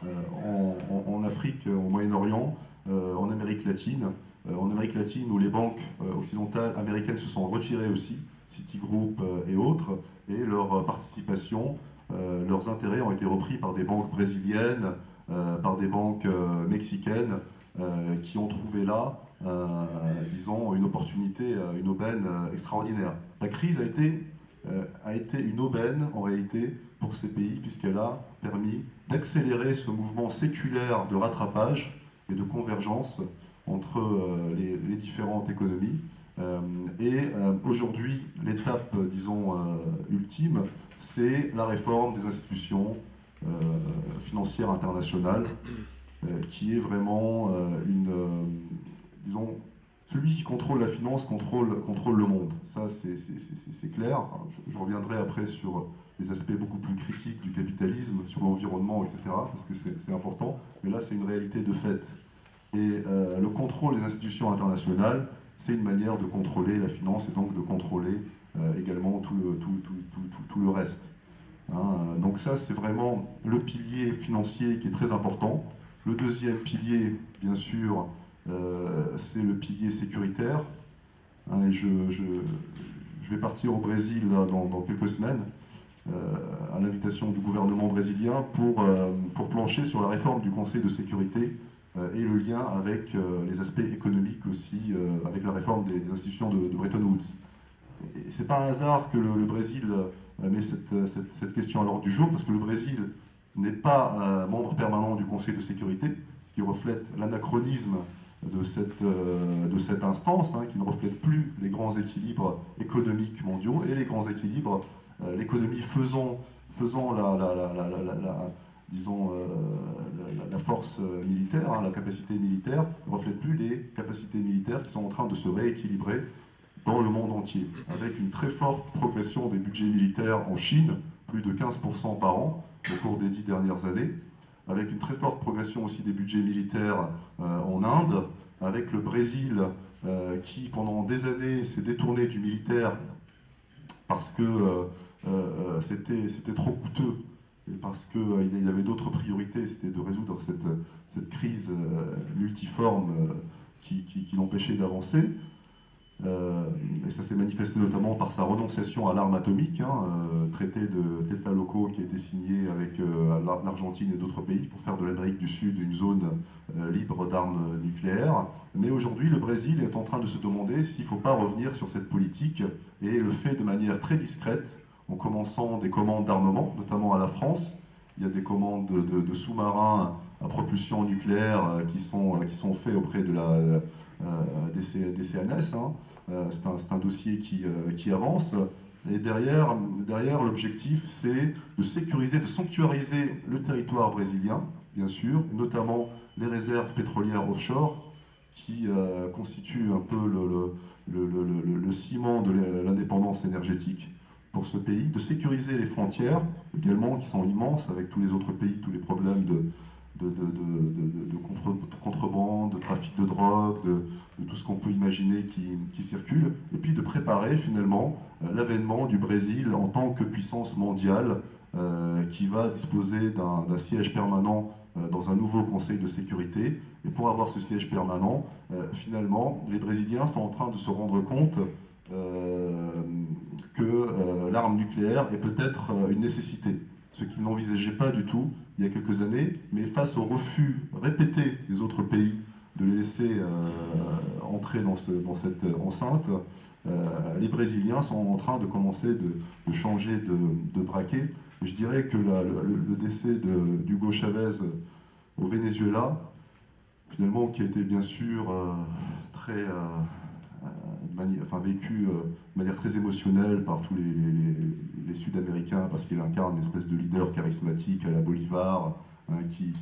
[SPEAKER 1] en Afrique, au Moyen-Orient, en Amérique latine. En Amérique latine, où les banques occidentales américaines se sont retirées aussi, Citigroup et autres, et leur participation, leurs intérêts ont été repris par des banques brésiliennes, par des banques mexicaines, qui ont trouvé là, disons, une opportunité, une aubaine extraordinaire. La crise a été une aubaine, en réalité, pour ces pays, puisqu'elle a permis d'accélérer ce mouvement séculaire de rattrapage et de convergence entre les différentes économies. Aujourd'hui, l'étape, disons, ultime, c'est la réforme des institutions financières internationales, qui est vraiment disons, celui qui contrôle la finance contrôle le monde. Ça, c'est clair. Je reviendrai après sur les aspects beaucoup plus critiques du capitalisme, sur l'environnement, etc., parce que c'est important. Mais là, c'est une réalité de fait. Et le contrôle des institutions internationales, c'est une manière de contrôler la finance et donc de contrôler également tout le reste. Donc ça, c'est vraiment le pilier financier qui est très important. Le deuxième pilier, bien sûr, c'est le pilier sécuritaire. Et je vais partir au Brésil là, dans quelques semaines, à l'invitation du gouvernement brésilien, pour plancher sur la réforme du Conseil de sécurité et le lien avec les aspects économiques aussi, avec la réforme des institutions de Bretton Woods. Et c'est pas un hasard que le Brésil met cette question à l'ordre du jour, parce que le Brésil n'est pas membre permanent du Conseil de sécurité, ce qui reflète l'anachronisme de cette instance, qui ne reflète plus les grands équilibres économiques mondiaux et les grands équilibres, l'économie faisant la force militaire, la capacité militaire, ne reflète plus les capacités militaires qui sont en train de se rééquilibrer dans le monde entier, avec une très forte progression des budgets militaires en Chine, plus de 15% par an au cours des 10 dernières années, avec une très forte progression aussi des budgets militaires en Inde, avec le Brésil qui pendant des années s'est détourné du militaire parce que c'était trop coûteux, et parce qu'il y avait d'autres priorités, c'était de résoudre cette crise multiforme qui l'empêchait d'avancer. Et ça s'est manifesté notamment par sa renonciation à l'arme atomique, traité de Tlatelolco qui a été signé avec l'Argentine et d'autres pays pour faire de l'Amérique du Sud une zone libre d'armes nucléaires. Mais aujourd'hui, le Brésil est en train de se demander s'il ne faut pas revenir sur cette politique, et le fait de manière très discrète, en commençant des commandes d'armement, notamment à la France. Il y a des commandes de sous-marins à propulsion nucléaire qui sont faits auprès de des CNS. C'est un dossier qui avance. Et derrière l'objectif, c'est de sécuriser, de sanctuariser le territoire brésilien, bien sûr, notamment les réserves pétrolières offshore, qui constituent un peu le ciment de l'indépendance énergétique pour ce pays, de sécuriser les frontières, également, qui sont immenses, avec tous les autres pays, tous les problèmes contrebande, de trafic de drogue, de tout ce qu'on peut imaginer qui circule, et puis de préparer finalement l'avènement du Brésil en tant que puissance mondiale qui va disposer d'un siège permanent dans un nouveau Conseil de sécurité. Et pour avoir ce siège permanent, finalement, les Brésiliens sont en train de se rendre compte que l'arme nucléaire est peut-être une nécessité, ce qu'ils n'envisageaient pas du tout il y a quelques années, mais face au refus répété des autres pays de les laisser entrer dans cette enceinte, les Brésiliens sont en train de commencer de changer de braquet. Et je dirais que le décès d'Hugo Chavez au Venezuela, finalement, qui a été bien sûr très vécu de manière très émotionnelle par tous les Sud-Américains, parce qu'il incarne une espèce de leader charismatique à la Bolivar, hein, qui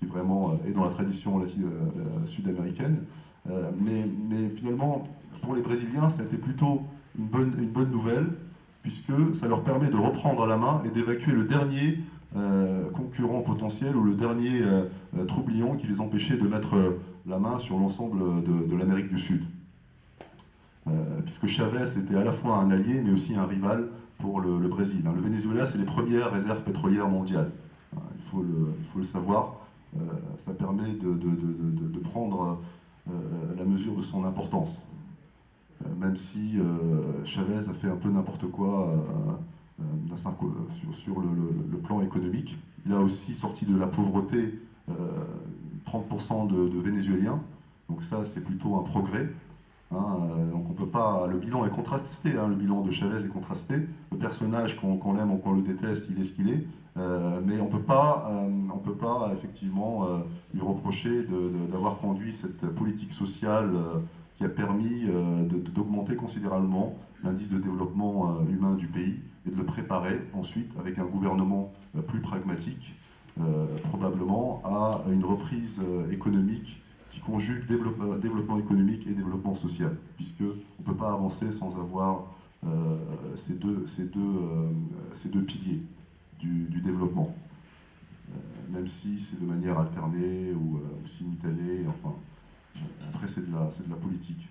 [SPEAKER 1] vraiment est dans la tradition sud-américaine. Mais finalement, pour les Brésiliens, ça a été plutôt une bonne nouvelle, puisque ça leur permet de reprendre la main et d'évacuer le dernier concurrent potentiel ou le dernier troublion qui les empêchait de mettre la main sur l'ensemble de l'Amérique du Sud. Puisque Chavez était à la fois un allié mais aussi un rival pour le Brésil. Le Venezuela, c'est les premières réserves pétrolières mondiales. Il faut le savoir. Ça permet de prendre la mesure de son importance. Même si Chavez a fait un peu n'importe quoi sur le plan économique. Il a aussi sorti de la pauvreté 30% de Vénézuéliens. Donc ça, c'est plutôt un progrès. Donc on peut pas. Le bilan est contrasté, le bilan de Chavez est contrasté. Le personnage, qu'on l'aime ou qu'on le déteste, il est ce qu'il est. Mais on peut pas effectivement lui reprocher d'avoir conduit cette politique sociale qui a permis d'augmenter considérablement l'indice de développement humain du pays et de le préparer ensuite avec un gouvernement plus pragmatique, probablement à une reprise économique qui conjugue développement économique et développement social, puisqu'on ne peut pas avancer sans avoir ces deux piliers du développement, même si c'est de manière alternée ou simultanée, enfin, après c'est de la politique.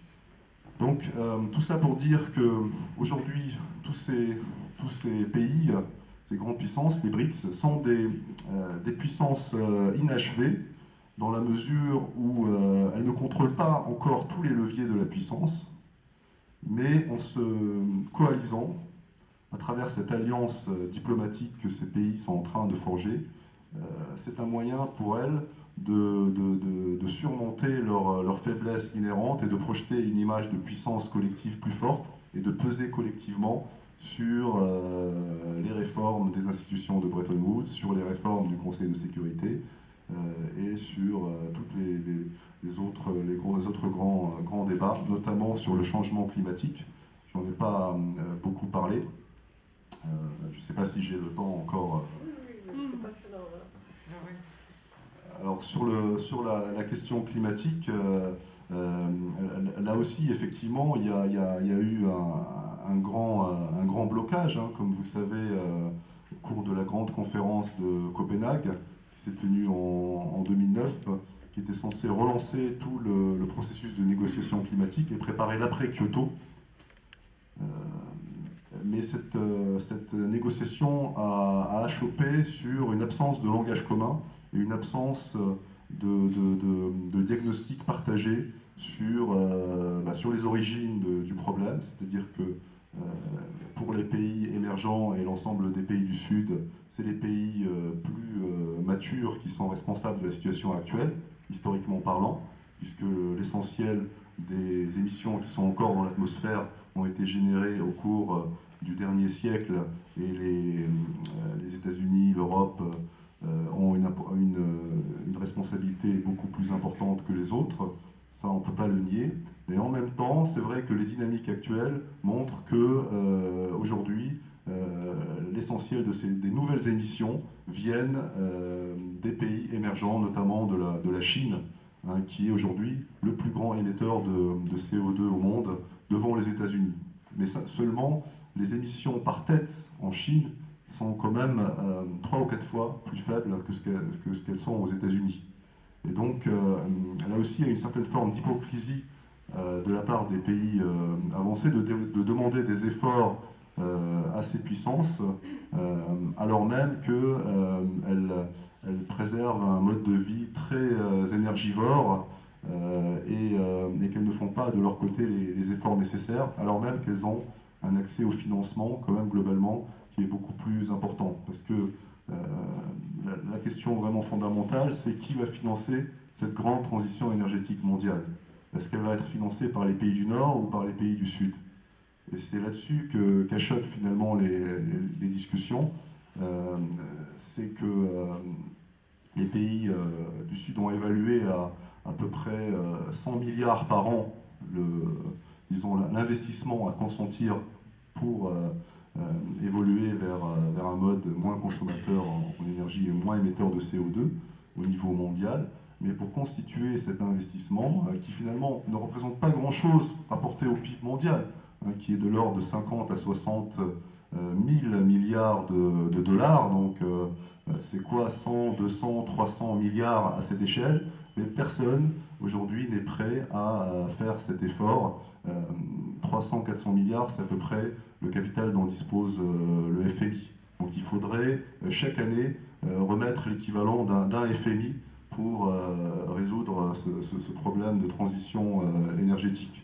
[SPEAKER 1] Donc tout ça pour dire qu'aujourd'hui, tous ces pays, ces grandes puissances, les BRICS, sont des puissances inachevées, dans la mesure où elles ne contrôlent pas encore tous les leviers de la puissance, mais en se coalisant à travers cette alliance diplomatique que ces pays sont en train de forger, c'est un moyen pour elles de surmonter leurs faiblesses inhérentes et de projeter une image de puissance collective plus forte et de peser collectivement sur les réformes des institutions de Bretton Woods, sur les réformes du Conseil de sécurité, et sur tous les autres grands débats, notamment sur le changement climatique. Je n'en ai pas beaucoup parlé. Je ne sais pas si j'ai le temps encore.
[SPEAKER 3] Oui, c'est passionnant.
[SPEAKER 1] Alors sur la question climatique, là aussi, effectivement, il y a eu un grand blocage, comme vous savez, au cours de la grande conférence de Copenhague, qui s'est tenue en 2009, qui était censée relancer tout le processus de négociation climatique et préparer l'après-Kyoto. Mais cette négociation a achoppé sur une absence de langage commun et une absence de diagnostic partagé sur les origines du problème, c'est-à-dire que pour les pays émergents et l'ensemble des pays du Sud, c'est les pays plus matures qui sont responsables de la situation actuelle, historiquement parlant, puisque l'essentiel des émissions qui sont encore dans l'atmosphère ont été générées au cours du dernier siècle, et les États-Unis, l'Europe ont une responsabilité beaucoup plus importante que les autres. Ça, on ne peut pas le nier. Mais en même temps, c'est vrai que les dynamiques actuelles montrent que aujourd'hui, l'essentiel des nouvelles émissions viennent des pays émergents, notamment de la Chine, qui est aujourd'hui le plus grand émetteur de CO2 au monde, devant les États-Unis. Mais seulement, les émissions par tête en Chine, sont quand même 3 ou 4 fois plus faibles que ce qu'elles sont aux États-Unis. Et donc, là aussi, il y a une certaine forme d'hypocrisie de la part des pays avancés de demander des efforts à ces puissances, alors même qu'elles préservent un mode de vie très énergivore et qu'elles ne font pas de leur côté les efforts nécessaires, alors même qu'elles ont un accès au financement, quand même globalement, qui est beaucoup plus important. Parce que la question vraiment fondamentale, c'est qui va financer cette grande transition énergétique mondiale? Est-ce qu'elle va être financée par les pays du Nord ou par les pays du Sud? Et c'est là-dessus que cachotent finalement les discussions. C'est que les pays du Sud ont évalué à peu près 100 milliards par an l'investissement à consentir pour évoluer vers un mode moins consommateur en énergie et moins émetteur de CO2 au niveau mondial. Mais pour constituer cet investissement, qui finalement ne représente pas grand-chose rapporté au PIB mondial, qui est de l'ordre de 50 à 60 000 milliards de dollars, donc c'est quoi 100, 200, 300 milliards à cette échelle? Mais personne aujourd'hui n'est prêt à faire cet effort. 300, 400 milliards, c'est à peu près le capital dont dispose le FMI. Donc il faudrait chaque année remettre l'équivalent d'un FMI pour résoudre ce problème de transition énergétique.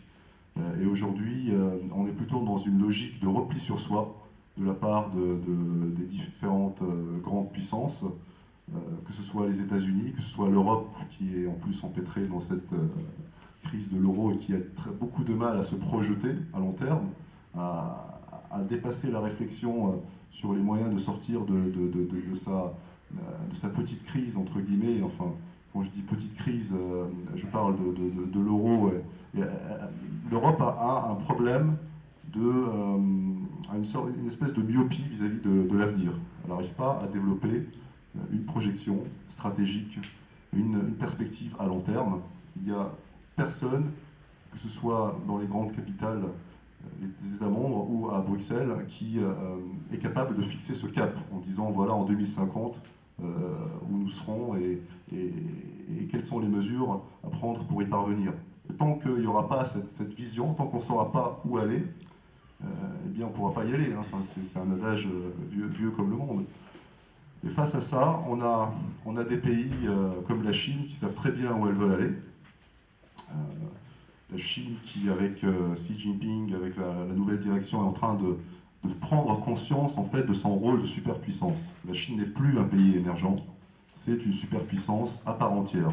[SPEAKER 1] Et aujourd'hui, on est plutôt dans une logique de repli sur soi de la part des différentes grandes puissances, que ce soit les États-Unis, que ce soit l'Europe, qui est en plus empêtrée dans cette crise de l'euro et qui a beaucoup de mal à se projeter à long terme, à dépasser la réflexion sur les moyens de sortir de sa petite crise, entre guillemets. Enfin, quand je dis petite crise, je parle de l'euro. L'Europe a un problème une espèce de myopie vis-à-vis de l'avenir. Elle n'arrive pas à développer une projection stratégique, une perspective à long terme. Il n'y a personne, que ce soit dans les grandes capitales des États membres ou à Bruxelles, qui est capable de fixer ce cap en disant voilà en 2050 où nous serons et quelles sont les mesures à prendre pour y parvenir. Et tant qu'il n'y aura pas cette vision, tant qu'on ne saura pas où aller, eh bien on ne pourra pas y aller. Hein. Enfin, c'est un adage vieux comme le monde. Et face à ça, on a des pays comme la Chine qui savent très bien où elles veulent aller. La Chine qui, avec Xi Jinping, avec la nouvelle direction, est en train de prendre conscience en fait de son rôle de superpuissance. La Chine n'est plus un pays émergent, c'est une superpuissance à part entière.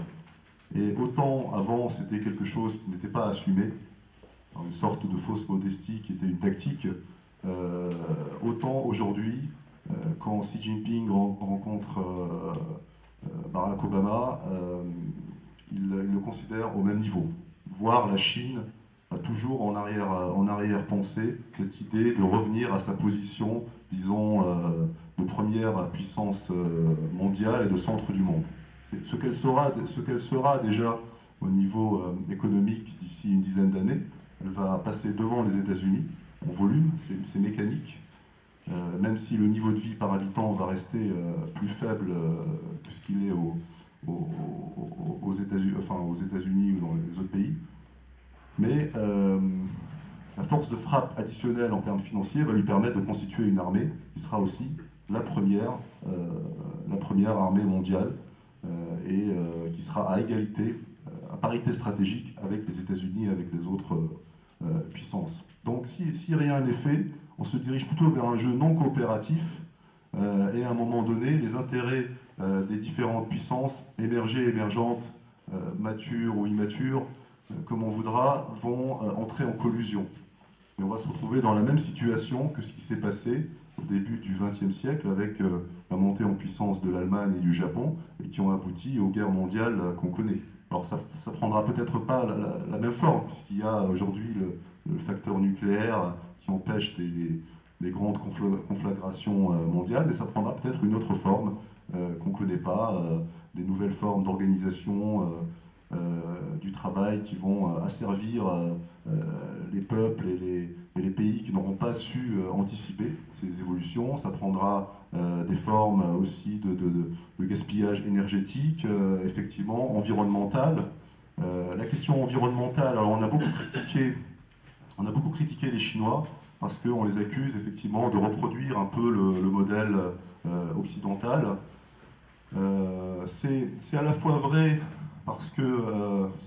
[SPEAKER 1] Et autant avant c'était quelque chose qui n'était pas assumé, une sorte de fausse modestie qui était une tactique, autant aujourd'hui, quand Xi Jinping rencontre Barack Obama, il le considère au même niveau. Voire la Chine a toujours en arrière-pensée cette idée de revenir à sa position, disons, de première puissance mondiale et de centre du monde. C'est ce qu'elle sera déjà au niveau économique d'ici une dizaine d'années. Elle va passer devant les États-Unis en volume, c'est mécanique, même si le niveau de vie par habitant va rester plus faible que ce qu'il est aux États-Unis ou dans les autres pays. Mais la force de frappe additionnelle en termes financiers va lui permettre de constituer une armée qui sera aussi la première armée mondiale et qui sera à égalité, à parité stratégique avec les États-Unis et avec les autres puissances. Donc si rien n'est fait, on se dirige plutôt vers un jeu non coopératif et à un moment donné, les intérêts des différentes puissances, émergées, émergentes, matures ou immatures, comme on voudra, vont entrer en collusion. Et on va se retrouver dans la même situation que ce qui s'est passé au début du XXe siècle avec la montée en puissance de l'Allemagne et du Japon et qui ont abouti aux guerres mondiales qu'on connaît. Alors ça prendra peut-être pas la même forme puisqu'il y a aujourd'hui le facteur nucléaire qui empêche des grandes conflagrations mondiales, mais ça prendra peut-être une autre forme qu'on ne connaît pas, des nouvelles formes d'organisation du travail qui vont asservir les peuples et les pays qui n'auront pas su anticiper ces évolutions. Ça prendra des formes aussi de gaspillage énergétique, effectivement, environnemental. La question environnementale, alors on a beaucoup critiqué les Chinois parce qu'on les accuse effectivement de reproduire un peu le modèle occidental. C'est à la fois vrai parce qu'il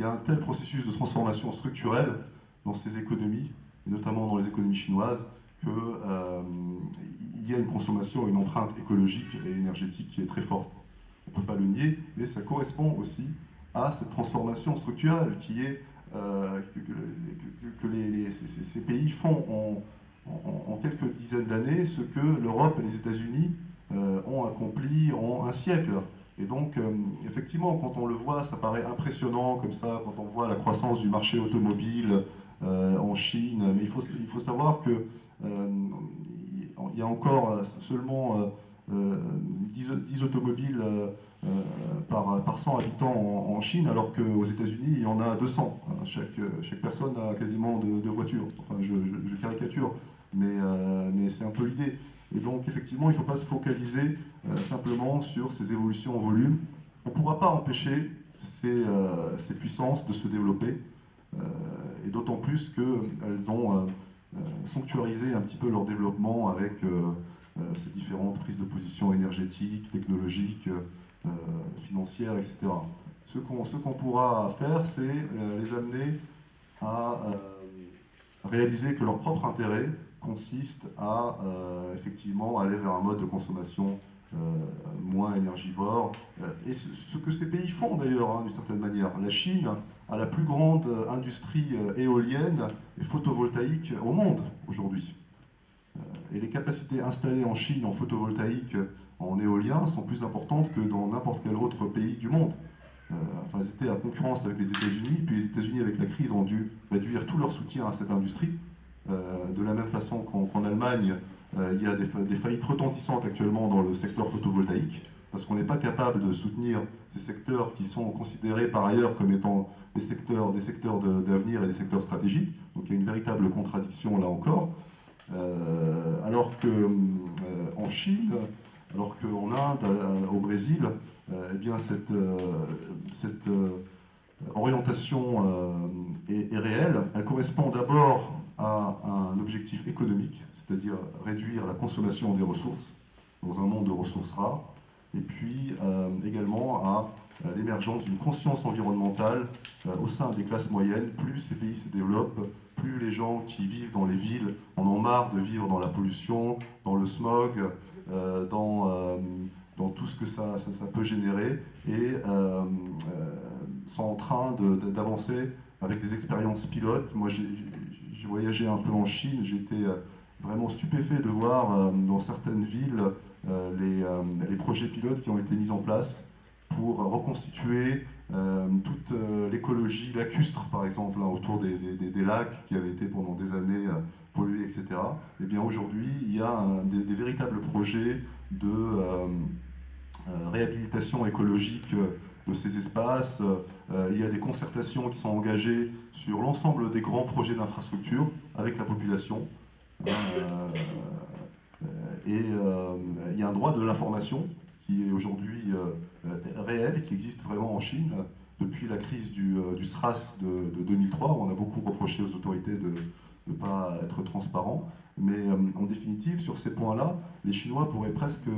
[SPEAKER 1] y a un tel processus de transformation structurelle dans ces économies, et notamment dans les économies chinoises, qu'il y a une consommation et une empreinte écologique et énergétique qui est très forte. On ne peut pas le nier, mais ça correspond aussi à cette transformation structurelle qui est que ces pays font en quelques dizaines d'années ce que l'Europe et les États-Unis ont accompli en un siècle. Et donc, effectivement, quand on le voit, ça paraît impressionnant comme ça, quand on voit la croissance du marché automobile en Chine. Mais il faut savoir que il y a encore seulement 10 automobiles par 100 habitants en Chine, alors qu'aux États-Unis, il y en a 200. Chaque personne a quasiment deux voitures. Enfin, je caricature, mais c'est un peu l'idée. Et donc, effectivement, il ne faut pas se focaliser simplement sur ces évolutions en volume. On ne pourra pas empêcher ces puissances de se développer, et d'autant plus qu'elles ont sanctuarisé un petit peu leur développement avec ces différentes prises de position énergétiques, technologiques, financières, etc. Ce qu'on pourra faire, c'est les amener à réaliser que leur propre intérêt consiste à effectivement aller vers un mode de consommation moins énergivore. Et ce que ces pays font d'ailleurs, d'une certaine manière. La Chine a la plus grande industrie éolienne et photovoltaïque au monde aujourd'hui. Et les capacités installées en Chine en photovoltaïque, en éolien, sont plus importantes que dans n'importe quel autre pays du monde. Enfin, ils étaient à concurrence avec les États-Unis, puis les États-Unis, avec la crise, ont dû réduire tout leur soutien à cette industrie. De la même façon qu'en Allemagne, il y a des faillites retentissantes actuellement dans le secteur photovoltaïque, parce qu'on n'est pas capable de soutenir ces secteurs qui sont considérés par ailleurs comme étant des secteurs d'avenir et des secteurs stratégiques. Donc il y a une véritable contradiction là encore. Alors qu'en Chine, alors qu'en Inde, au Brésil, eh bien cette orientation est réelle. Elle correspond d'abord à un objectif économique, c'est-à-dire réduire la consommation des ressources dans un monde de ressources rares, et puis également à l'émergence d'une conscience environnementale au sein des classes moyennes. Plus ces pays se développent, plus les gens qui vivent dans les villes en ont marre de vivre dans la pollution, dans le smog, dans tout ce que ça peut générer, et sont en train d'avancer avec des expériences pilotes. Moi, j'ai voyagé un peu en Chine, j'ai été vraiment stupéfait de voir dans certaines villes les projets pilotes qui ont été mis en place pour reconstituer toute l'écologie lacustre, par exemple, autour des lacs qui avaient été pendant des années pollués, etc. Et bien aujourd'hui, il y a des véritables projets de réhabilitation écologique de ces espaces. Il y a des concertations qui sont engagées sur l'ensemble des grands projets d'infrastructure avec la population. Et il y a un droit de l'information qui est aujourd'hui réel, qui existe vraiment en Chine depuis la crise du SRAS de 2003, où on a beaucoup reproché aux autorités de ne pas être transparents. Mais en définitive, sur ces points-là, les Chinois pourraient presque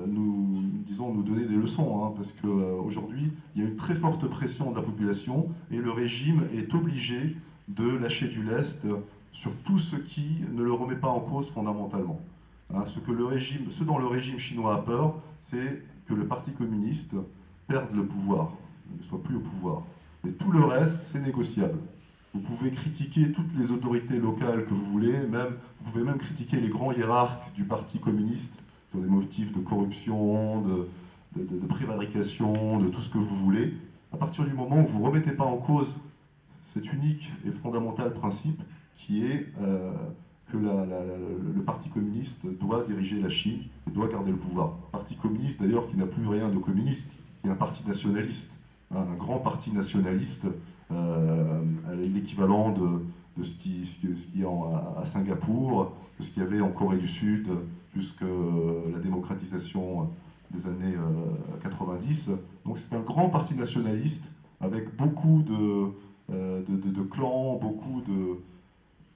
[SPEAKER 1] nous donner des leçons, hein, parce qu'aujourd'hui, il y a une très forte pression de la population et le régime est obligé de lâcher du lest sur tout ce qui ne le remet pas en cause fondamentalement. Hein, ce dont le régime chinois a peur, c'est que le Parti communiste perde le pouvoir, ne soit plus au pouvoir. Mais tout le reste, c'est négociable. Vous pouvez critiquer toutes les autorités locales que vous voulez, vous pouvez même critiquer les grands hiérarques du Parti communiste sur des motifs de corruption, de prévarication, de tout ce que vous voulez. À partir du moment où vous ne remettez pas en cause cet unique et fondamental principe qui est que le Parti communiste doit diriger la Chine et doit garder le pouvoir. Parti communiste d'ailleurs qui n'a plus rien de communiste, qui est un parti nationaliste. un grand parti nationaliste, l'équivalent de ce qui est à Singapour, de ce qu'il y avait en Corée du Sud, jusqu'à la démocratisation des années 90. Donc c'est un grand parti nationaliste avec beaucoup de clans, beaucoup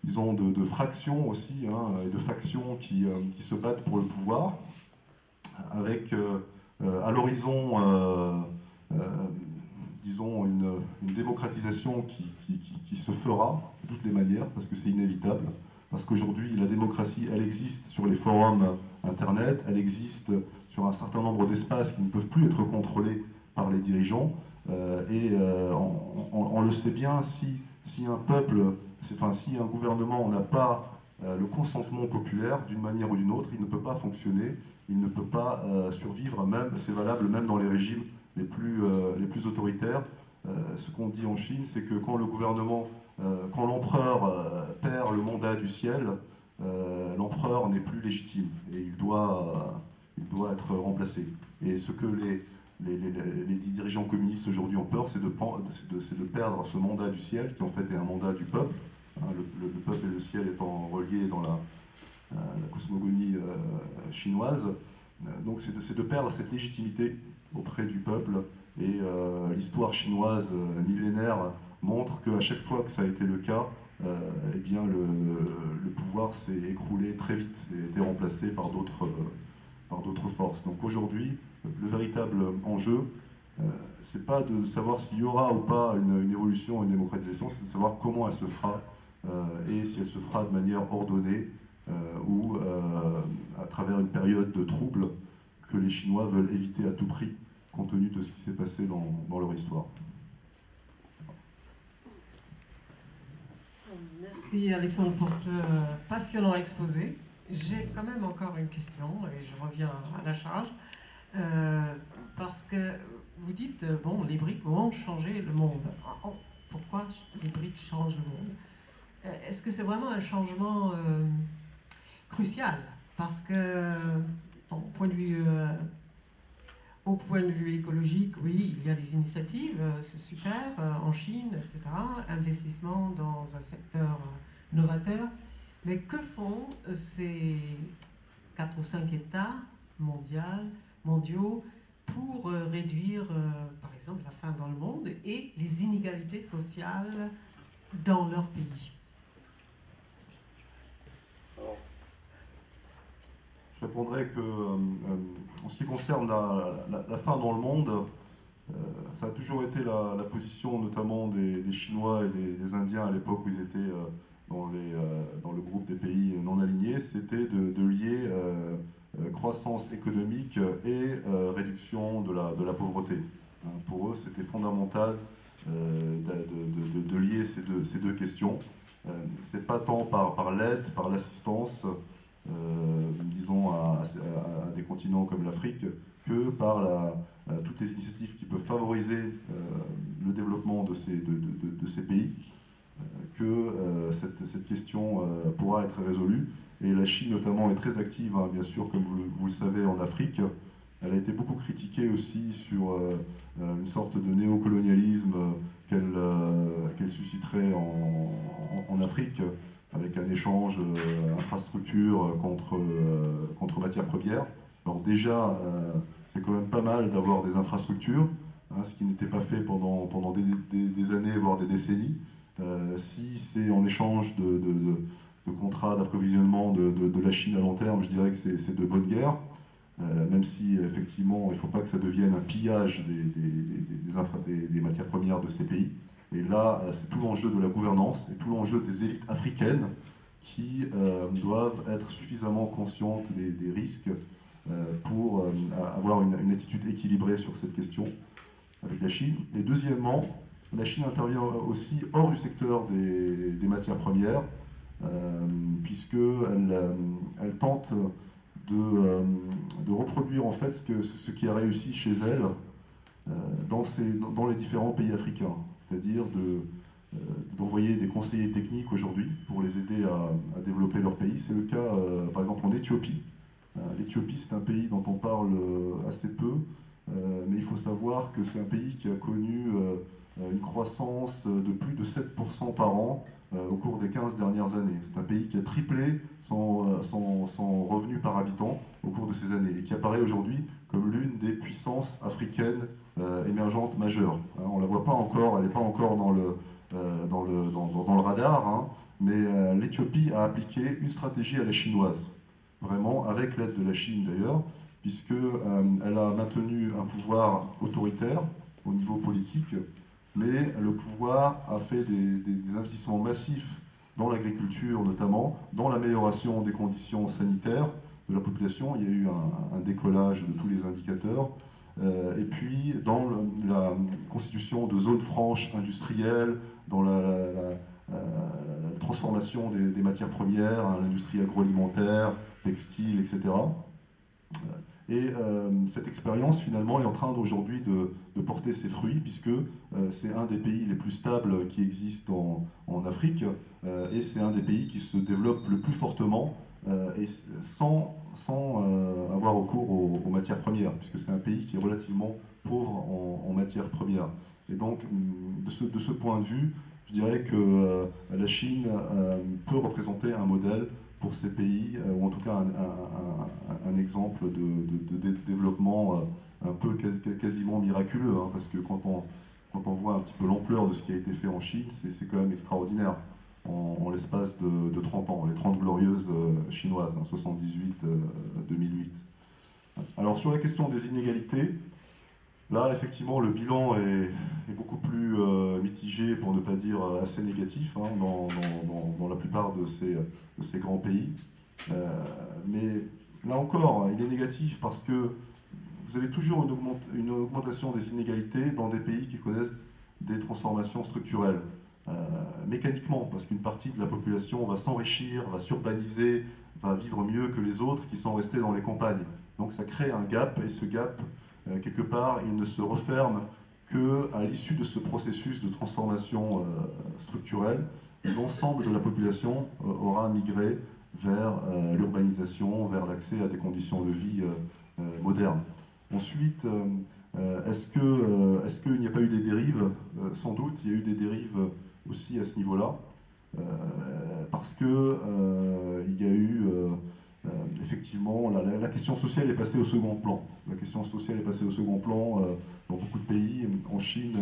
[SPEAKER 1] disons, de fractions aussi, hein, et de factions qui se battent pour le pouvoir, avec à l'horizon, disons, une démocratisation qui se fera de toutes les manières, parce que c'est inévitable, parce qu'aujourd'hui, la démocratie, elle existe sur les forums Internet, elle existe sur un certain nombre d'espaces qui ne peuvent plus être contrôlés par les dirigeants, on le sait bien, si un peuple, enfin, si un gouvernement n'a pas le consentement populaire, d'une manière ou d'une autre, il ne peut pas fonctionner, il ne peut pas survivre, même, c'est valable même dans les régimes les plus autoritaires. Ce qu'on dit en Chine, c'est que quand le gouvernement, quand l'empereur perd le mandat du ciel, l'empereur n'est plus légitime et il doit être remplacé. Et ce que les dirigeants communistes aujourd'hui ont peur, c'est de perdre ce mandat du ciel, qui en fait est un mandat du peuple, hein, le peuple et le ciel étant reliés dans la cosmogonie chinoise. Donc c'est de perdre cette légitimité auprès du peuple, et l'histoire chinoise millénaire montre qu'à chaque fois que ça a été le cas, eh bien le pouvoir s'est écroulé très vite et a été remplacé par d'autres forces. Donc aujourd'hui, le véritable enjeu, c'est pas de savoir s'il y aura ou pas une évolution, une démocratisation, c'est de savoir comment elle se fera, et si elle se fera de manière ordonnée, ou à travers une période de trouble que les Chinois veulent éviter à tout prix, compte tenu de ce qui s'est passé dans leur histoire.
[SPEAKER 2] Merci Alexandre pour ce passionnant exposé. J'ai quand même encore une question et je reviens à la charge. Parce que vous dites, bon, les briques vont changer le monde. Pourquoi les briques changent le monde? Est-ce que c'est vraiment un changement crucial? Parce que, bon, au point de vue écologique, oui, il y a des initiatives, c'est super, en Chine, etc. Investissement dans un secteur novateur. Mais que font ces 4 ou 5 États mondiaux pour réduire, par exemple, la faim dans le monde et les inégalités sociales dans leur pays?
[SPEAKER 1] Je répondrai que, en ce qui concerne la faim dans le monde, ça a toujours été la position notamment des Chinois et des Indiens à l'époque où ils étaient dans le groupe des pays non alignés, c'était de lier croissance économique et réduction de la pauvreté. Pour eux, c'était fondamental de lier ces deux questions. C'est pas tant par l'aide, par l'assistance, disons, à des continents comme l'Afrique, que par toutes les initiatives qui peuvent favoriser le développement de ces pays, que cette question pourra être résolue. Et la Chine notamment est très active, hein, bien sûr, comme vous le savez, en Afrique. Elle a été beaucoup critiquée aussi sur une sorte de néocolonialisme qu'elle susciterait en Afrique, avec un échange infrastructure contre matières premières. Alors déjà, c'est quand même pas mal d'avoir des infrastructures, hein, ce qui n'était pas fait pendant des années, voire des décennies. Si c'est en échange de contrats d'approvisionnement de la Chine à long terme, je dirais que c'est de bonne guerre, même si effectivement il ne faut pas que ça devienne un pillage des matières premières de ces pays. Et là, c'est tout l'enjeu de la gouvernance et tout l'enjeu des élites africaines qui doivent être suffisamment conscientes des risques pour avoir une attitude équilibrée sur cette question avec la Chine. Et deuxièmement, la Chine intervient aussi hors du secteur des matières premières, puisqu'elle tente de reproduire en fait ce qui a réussi chez elle dans les différents pays africains, c'est-à-dire d'envoyer des conseillers techniques aujourd'hui pour les aider à développer leur pays. C'est le cas par exemple en Éthiopie. L'Éthiopie, c'est un pays dont on parle assez peu, mais il faut savoir que c'est un pays qui a connu une croissance de plus de 7% par an au cours des 15 dernières années. C'est un pays qui a triplé son revenu par habitant au cours de ces années et qui apparaît aujourd'hui comme l'une des puissances africaines émergentes majeures. Hein, on ne la voit pas encore, elle n'est pas encore dans le radar, hein, mais l'Éthiopie a appliqué une stratégie à la chinoise, vraiment avec l'aide de la Chine d'ailleurs, puisqu'elle a maintenu un pouvoir autoritaire au niveau politique, mais le pouvoir a fait des investissements massifs dans l'agriculture notamment, dans l'amélioration des conditions sanitaires de la population. Il y a eu un décollage de tous les indicateurs. Et puis dans la constitution de zones franches industrielles, dans la transformation des matières premières, hein, l'industrie agroalimentaire, textile, etc. Et cette expérience, finalement, est en train d'aujourd'hui de porter ses fruits, puisque c'est un des pays les plus stables qui existent en Afrique, et c'est un des pays qui se développe le plus fortement, et sans avoir recours aux matières premières, puisque c'est un pays qui est relativement pauvre en matières premières. Et donc, de ce point de vue, je dirais que la Chine peut représenter un modèle pour ces pays, ou en tout cas un exemple de développement un peu quasiment miraculeux, hein, parce que quand on voit un petit peu l'ampleur de ce qui a été fait en Chine, c'est quand même extraordinaire, en l'espace de 30 ans, les 30 glorieuses chinoises, hein, 78-2008. Alors sur la question des inégalités, là, effectivement, le bilan est beaucoup plus mitigé, pour ne pas dire assez négatif, hein, dans la plupart de ces grands pays. Mais là encore, il est négatif parce que vous avez toujours une augmentation des inégalités dans des pays qui connaissent des transformations structurelles. Mécaniquement, parce qu'une partie de la population va s'enrichir, va s'urbaniser, va vivre mieux que les autres qui sont restés dans les campagnes. Donc ça crée un gap, et ce gap, quelque part, il ne se referme qu'à l'issue de ce processus de transformation structurelle. L'ensemble de la population aura migré vers l'urbanisation, vers l'accès à des conditions de vie modernes. Ensuite, est-ce qu'il n'y a pas eu des dérives? Sans doute, il y a eu des dérives aussi à ce niveau-là, parce qu'il y a eu... effectivement, la question sociale est passée au second plan. La question sociale est passée au second plan dans beaucoup de pays. En Chine,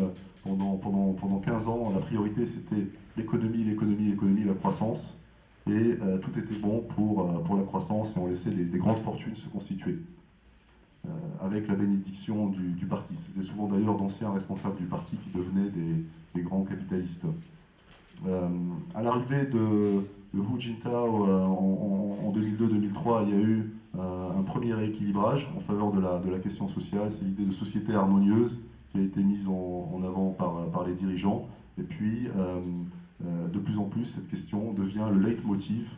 [SPEAKER 1] pendant 15 ans, la priorité c'était l'économie, la croissance. Et tout était bon pour la croissance, et on laissait des grandes fortunes se constituer. Avec la bénédiction du parti. C'était souvent d'ailleurs d'anciens responsables du parti qui devenaient des grands capitalistes. À l'arrivée de Hu Jintao en 2002-2003, il y a eu un premier rééquilibrage en faveur de la question sociale. C'est l'idée de société harmonieuse qui a été mise en avant par les dirigeants. Et puis, de plus en plus, cette question devient le leitmotiv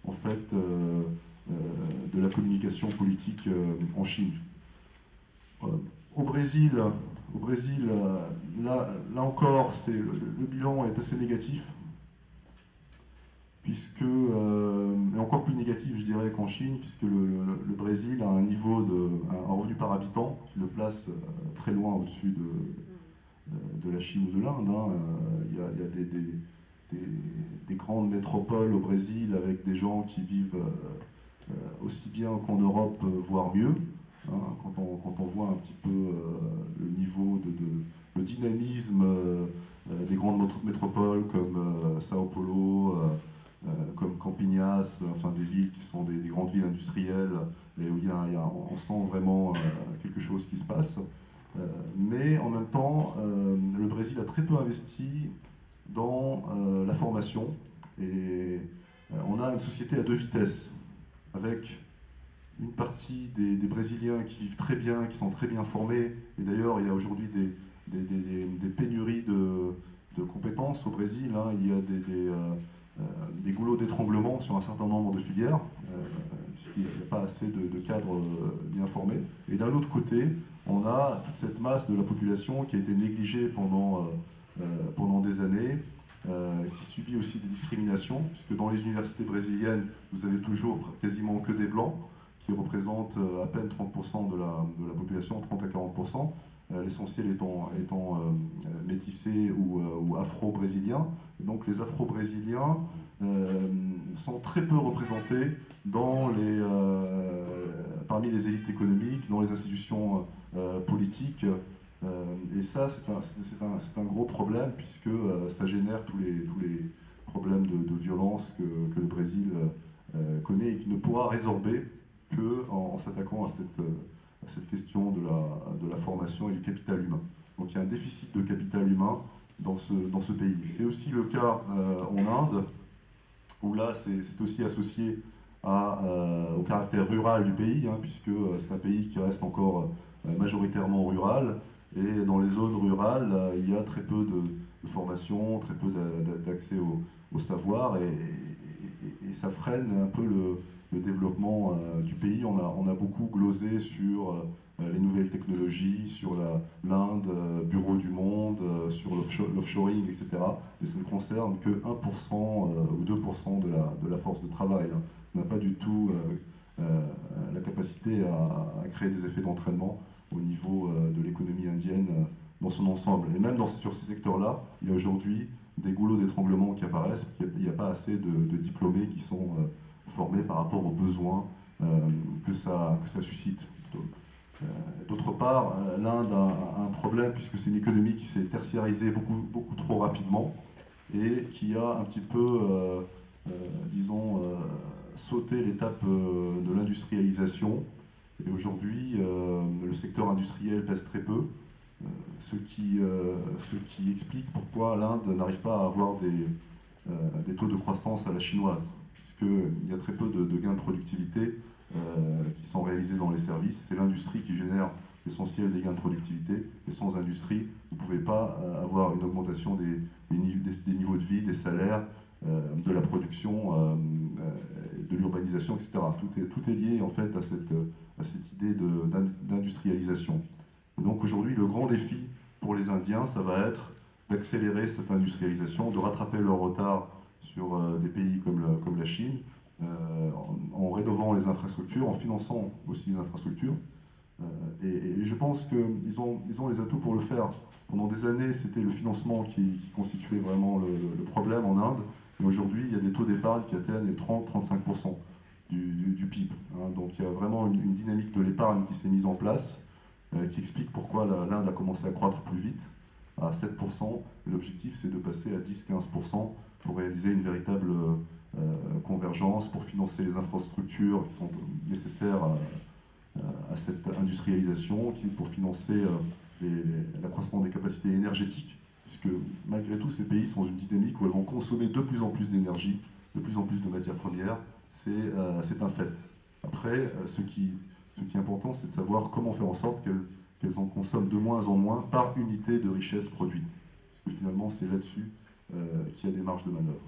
[SPEAKER 1] en fait, de la communication politique en Chine. Au Brésil, là encore, le bilan est assez négatif, puisque, et encore plus négatif, je dirais, qu'en Chine, puisque le Brésil a un revenu par habitant qui le place très loin au-dessus de la Chine ou de l'Inde. Hein. Il y a des grandes métropoles au Brésil avec des gens qui vivent aussi bien qu'en Europe, voire mieux. Hein, quand on voit un petit peu le niveau le dynamisme des grandes métropoles comme Sao Paulo, comme Campinas, enfin des villes qui sont des grandes villes industrielles, et où on sent vraiment quelque chose qui se passe. Mais en même temps, le Brésil a très peu investi dans la formation, et on a une société à deux vitesses, avec une partie des Brésiliens qui vivent très bien, qui sont très bien formés, et d'ailleurs il y a aujourd'hui des pénuries de compétences au Brésil, hein. Il y a des goulots d'étranglement sur un certain nombre de filières, puisqu'il n'y a pas assez de cadres bien formés. Et d'un autre côté, on a toute cette masse de la population qui a été négligée pendant des années, qui subit aussi des discriminations, puisque dans les universités brésiliennes, vous avez toujours quasiment que des blancs qui représente à peine 30% de la population, 30 à 40%, l'essentiel étant métissés ou afro-brésiliens. Donc les afro-brésiliens sont très peu représentés parmi les élites économiques, dans les institutions politiques. Et ça, c'est un gros problème, puisque ça génère tous les problèmes de violence que le Brésil connaît et qui ne pourra résorber qu'en s'attaquant à cette question de la formation et du capital humain. Donc il y a un déficit de capital humain dans ce pays. C'est aussi le cas en Inde, où là c'est aussi associé au caractère rural du pays, puisque c'est un pays qui reste encore majoritairement rural, et dans les zones rurales, il y a très peu de formation, très peu d'accès au savoir, et ça freine un peu le développement du pays. On a beaucoup glosé sur les nouvelles technologies, sur l'Inde, bureau du monde, sur l'offshoring, etc. Mais ça ne concerne que 1% ou 2% de la force de travail. Ça n'a pas du tout la capacité à créer des effets d'entraînement au niveau de l'économie indienne dans son ensemble. Et même sur ces secteurs-là, il y a aujourd'hui des goulots d'étranglement qui apparaissent, il n'y a pas assez de diplômés qui sont formés par rapport aux besoins que ça suscite. D'autre part, l'Inde a un problème, puisque c'est une économie qui s'est tertiarisée beaucoup trop rapidement et qui a un petit peu, disons, sauté l'étape de l'industrialisation. Et aujourd'hui, le secteur industriel pèse très peu, ce qui explique pourquoi l'Inde n'arrive pas à avoir des taux de croissance à la chinoise, puisqu'il y a très peu de gains de productivité qui sont réalisés dans les services. C'est l'industrie qui génère l'essentiel des gains de productivité, et sans industrie, vous ne pouvez pas avoir une augmentation des niveaux de vie, des salaires, de la production, de l'urbanisation, etc. Tout est lié en fait à cette idée d'industrialisation. Donc aujourd'hui, le grand défi pour les Indiens, ça va être d'accélérer cette industrialisation, de rattraper leur retard sur des pays comme la Chine, en rénovant les infrastructures, en finançant aussi les infrastructures. Et je pense qu'ils ont les atouts pour le faire. Pendant des années, c'était le financement qui constituait vraiment le problème en Inde. Et aujourd'hui, il y a des taux d'épargne qui atteignent les 30-35% du PIB. Donc il y a vraiment une dynamique de l'épargne qui s'est mise en place, qui explique pourquoi l'Inde a commencé à croître plus vite, à 7%. L'objectif, c'est de passer à 10-15% pour réaliser une véritable convergence, pour financer les infrastructures qui sont nécessaires à cette industrialisation, pour financer l'accroissement des capacités énergétiques, puisque malgré tout, ces pays sont dans une dynamique où elles vont consommer de plus en plus d'énergie, de plus en plus de matières premières. C'est un fait. Après, ce qui est important, c'est de savoir comment faire en sorte qu'elles en consomment de moins en moins par unité de richesse produite. Parce que finalement, c'est là-dessus qu'il y a des marges de manœuvre.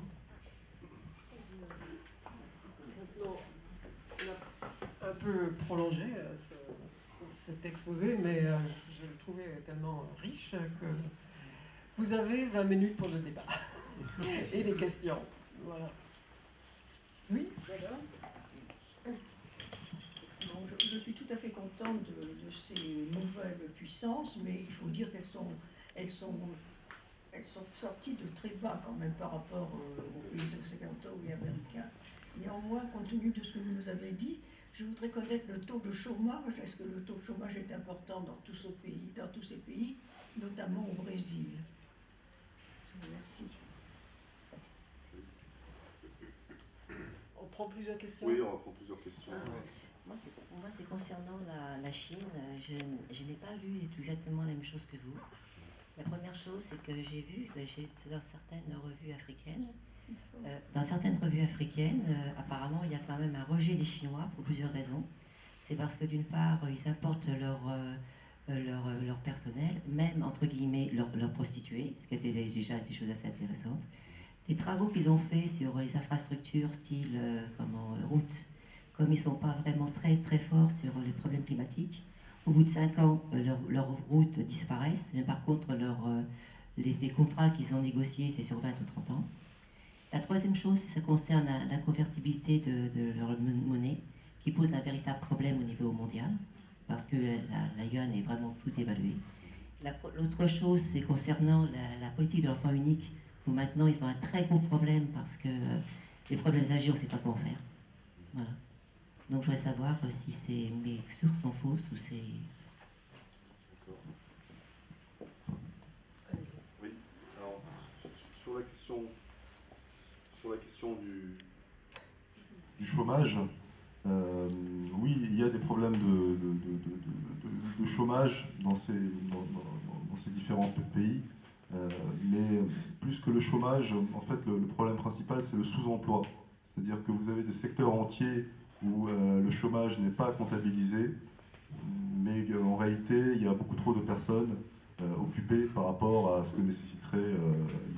[SPEAKER 2] Un peu prolongé cet exposé, mais je le trouvais tellement riche que vous avez 20 minutes pour le débat et les questions. Voilà. Oui, voilà.
[SPEAKER 4] Bon, je suis tout à fait contente de ces nouvelles puissances, mais il faut dire qu'elles sont sorties de très bas quand même par rapport aux pays occidentaux et américains. Néanmoins, compte tenu de ce que vous nous avez dit, je voudrais connaître le taux de chômage. Est-ce que le taux de chômage est important dans tous ces pays, notamment au Brésil? Merci.
[SPEAKER 2] On prend plusieurs questions.
[SPEAKER 1] Oui, on prend plusieurs questions.
[SPEAKER 5] Moi, c'est concernant la Chine. Je n'ai pas lu exactement la même chose que vous. La première chose, c'est que j'ai vu dans certaines revues africaines, apparemment, il y a quand même un rejet des Chinois pour plusieurs raisons. C'est parce que d'une part, ils importent leur personnel, même entre guillemets leur prostituées, ce qui était déjà des choses assez intéressantes. Les travaux qu'ils ont faits sur les infrastructures, style routes, comme ils ne sont pas vraiment très très forts sur les problèmes climatiques, au bout de 5 ans, leurs routes disparaissent, mais par contre, les contrats qu'ils ont négociés, c'est sur 20 ou 30 ans. La troisième chose, ça concerne la convertibilité de leur monnaie, qui qui pose un véritable problème au niveau mondial, parce que la yuan est vraiment sous-évaluée. L'autre chose, c'est concernant la politique de l'enfant unique, où maintenant ils ont un très gros problème parce que les problèmes âgés, on ne sait pas comment faire. Voilà. Donc je voudrais savoir si mes sources sont fausses ou c'est...
[SPEAKER 1] Oui, alors sur la question du chômage, oui, il y a des problèmes de chômage dans ces différents pays, mais plus que le chômage, en fait, le problème principal, c'est le sous-emploi. C'est-à-dire que vous avez des secteurs entiers où le chômage n'est pas comptabilisé, mais en réalité, il y a beaucoup trop de personnes occupées par rapport à ce que nécessiterait,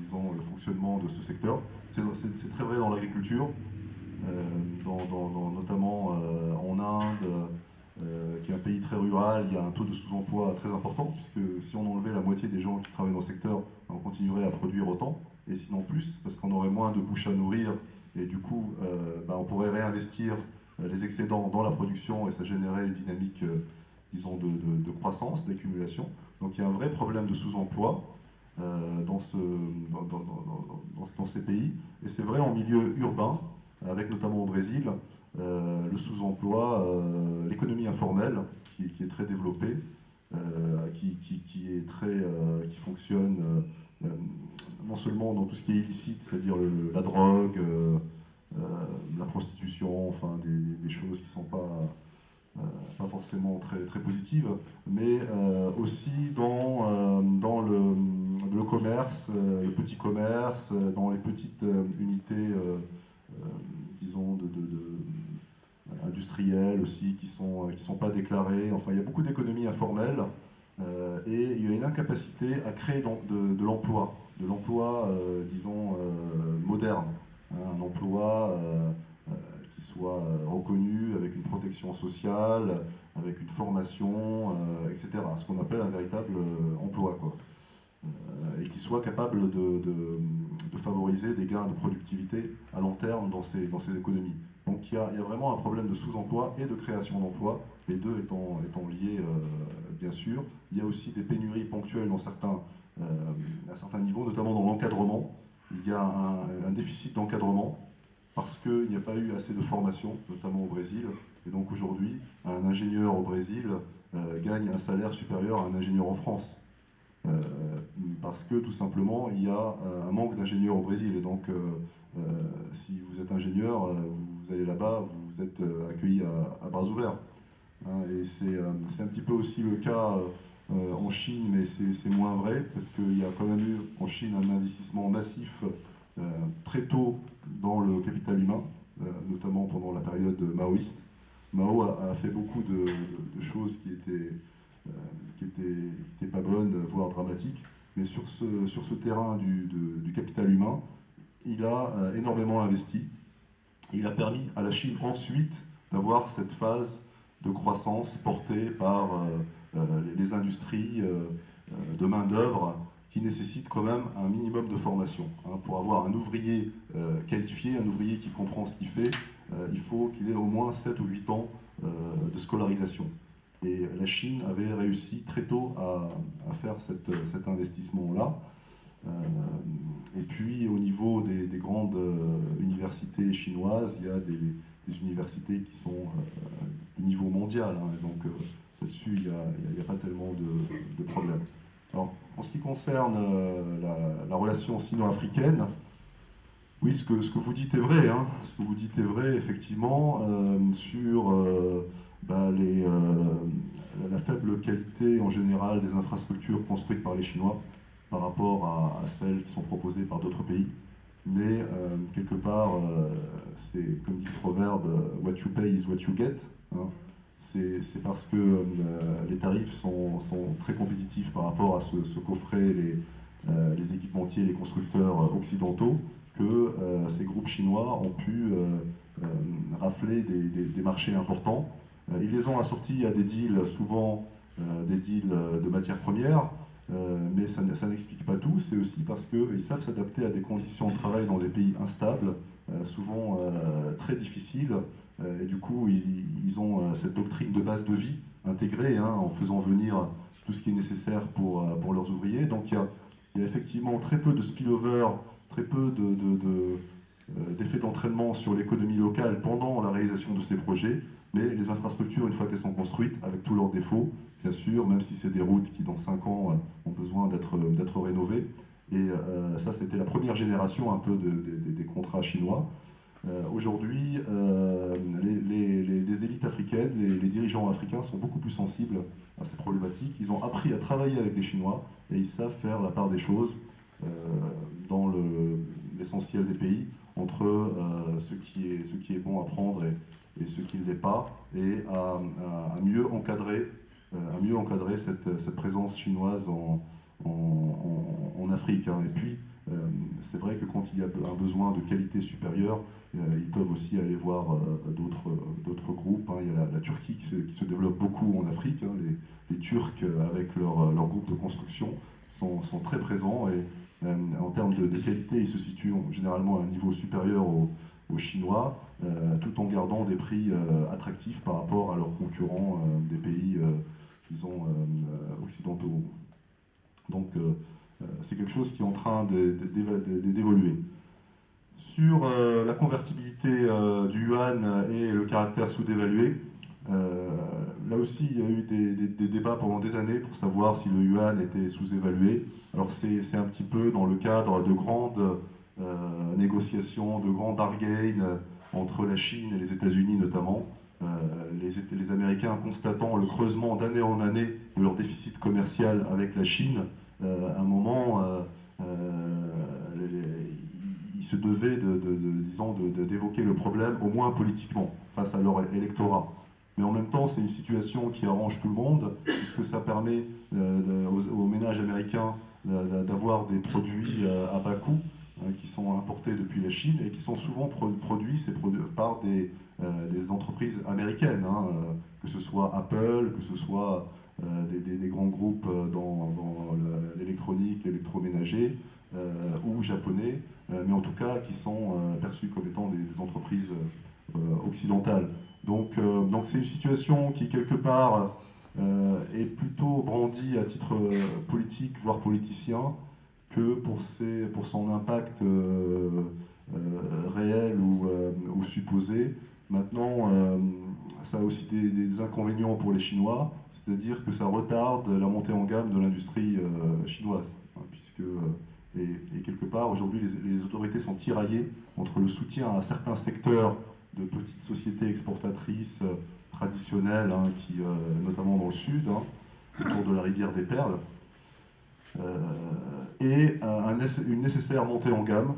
[SPEAKER 1] disons, le fonctionnement de ce secteur. C'est très vrai dans l'agriculture, notamment en Inde, qui est un pays très rural. Il y a un taux de sous-emploi très important, puisque si on enlevait la moitié des gens qui travaillent dans le secteur, on continuerait à produire autant, et sinon plus, parce qu'on aurait moins de bouches à nourrir, et du coup, on pourrait réinvestir les excédents dans la production, et ça générait une dynamique, disons, de croissance, d'accumulation. Donc il y a un vrai problème de sous-emploi dans ces pays, et c'est vrai en milieu urbain, avec notamment au Brésil, le sous-emploi, l'économie informelle qui est très développée, qui fonctionne non seulement dans tout ce qui est illicite, c'est-à-dire la drogue, la prostitution, enfin des choses qui ne sont pas forcément très positives, mais aussi dans le commerce, le petit commerce, dans les petites unités, disons, industrielles aussi, qui sont pas déclarées. Enfin, il y a beaucoup d'économies informelles, et il y a une incapacité à créer de l'emploi, disons, moderne, hein, un emploi qui soit reconnu avec une protection sociale, avec une formation, etc. Ce qu'on appelle un véritable emploi, quoi. Et qui soit capable de favoriser des gains de productivité à long terme dans ces économies. Donc il y a vraiment un problème de sous-emploi et de création d'emplois, les deux étant liés, bien sûr. Il y a aussi des pénuries ponctuelles à certains niveaux, notamment dans l'encadrement. Il y a un déficit d'encadrement parce qu'il n'y a pas eu assez de formation, notamment au Brésil. Et donc aujourd'hui, un ingénieur au Brésil gagne un salaire supérieur à un ingénieur en France. Parce que tout simplement il y a un manque d'ingénieurs au Brésil, et donc si vous êtes ingénieur, vous allez là-bas, vous êtes accueilli à bras ouverts, hein, et c'est un petit peu aussi le cas en Chine, mais c'est moins vrai parce qu'il y a quand même eu en Chine un investissement massif très tôt dans le capital humain, notamment pendant la période maoïste. Mao a fait beaucoup de choses qui étaient pas bonnes, voire dramatiques, mais sur ce terrain du capital humain, il a énormément investi. Il a permis à la Chine ensuite d'avoir cette phase de croissance portée par les industries de main-d'œuvre qui nécessitent quand même un minimum de formation. Hein. Pour avoir un ouvrier qualifié, un ouvrier qui comprend ce qu'il fait, il faut qu'il ait au moins 7 ou 8 ans de scolarisation. Et la Chine avait réussi très tôt à faire cet investissement-là. Et puis au niveau des grandes universités chinoises, il y a des universités qui sont du niveau mondial, hein, donc là-dessus il n'y a pas tellement de problème. Alors, en ce qui concerne la relation sino-africaine, oui, ce que vous dites est vrai, hein, ce que vous dites est vrai effectivement sur la faible qualité en général des infrastructures construites par les Chinois par rapport à celles qui sont proposées par d'autres pays. Mais quelque part, c'est comme dit le proverbe, what you pay is what you get. Hein. C'est parce que les tarifs sont très compétitifs par rapport à ce qu'offraient les équipementiers, les constructeurs occidentaux, que ces groupes chinois ont pu rafler des marchés importants. Ils les ont assortis à des deals, souvent des deals de matières premières, mais ça n'explique pas tout. C'est aussi parce qu'ils savent s'adapter à des conditions de travail dans des pays instables, souvent très difficiles, Et du coup, ils ont cette doctrine de base de vie intégrée, hein, en faisant venir tout ce qui est nécessaire pour leurs ouvriers. Donc il y a effectivement très peu de spillover, très peu d'effets d'entraînement sur l'économie locale pendant la réalisation de ces projets, mais les infrastructures, une fois qu'elles sont construites, avec tous leurs défauts, bien sûr, même si c'est des routes qui, dans 5 ans, ont besoin d'être rénovées. Et ça, c'était la première génération un peu des contrats chinois. Aujourd'hui, les élites africaines, les dirigeants africains sont beaucoup plus sensibles à ces problématiques. Ils ont appris à travailler avec les Chinois et ils savent faire la part des choses dans l'essentiel des pays entre ce qui est bon à prendre et ce qui ne l'est pas, et à mieux encadrer cette présence chinoise en Afrique, hein. Et puis, c'est vrai que quand il y a un besoin de qualité supérieure, ils peuvent aussi aller voir d'autres groupes, hein. Il y a la Turquie qui se développe beaucoup en Afrique, hein. Les Turcs, avec leur groupe de construction, sont très présents, et en termes de qualité, ils se situent généralement à un niveau supérieur aux Chinois, tout en gardant des prix attractifs par rapport à leurs concurrents des pays disons, occidentaux. Donc c'est quelque chose qui est en train d'évoluer. Sur la convertibilité du yuan et le caractère sous-dévalué, là aussi il y a eu des débats pendant des années pour savoir si le yuan était sous-évalué. Alors c'est un petit peu dans le cadre de grandes négociations, de grands bargains entre la Chine et les États-Unis notamment. Les Américains, constatant le creusement d'année en année de leur déficit commercial avec la Chine, à un moment, ils se devaient d'évoquer le problème, au moins politiquement, face à leur électorat. Mais en même temps, c'est une situation qui arrange tout le monde, puisque ça permet aux ménages américains d'avoir des produits à bas coût, qui sont importés depuis la Chine et qui sont souvent produits par des entreprises américaines, hein, que ce soit Apple, que ce soit des grands groupes dans l'électronique, l'électroménager, ou japonais, mais en tout cas qui sont perçus comme étant des entreprises occidentales. Donc c'est une situation qui, quelque part, est plutôt brandie à titre politique, voire politicien, que pour son impact réel ou supposé. Maintenant, ça a aussi des inconvénients pour les Chinois, c'est-à-dire que ça retarde la montée en gamme de l'industrie chinoise, hein, puisque, et quelque part, aujourd'hui, les autorités sont tiraillées entre le soutien à certains secteurs de petites sociétés exportatrices traditionnelles, hein, notamment dans le sud, hein, autour de la rivière des Perles, et une nécessaire montée en gamme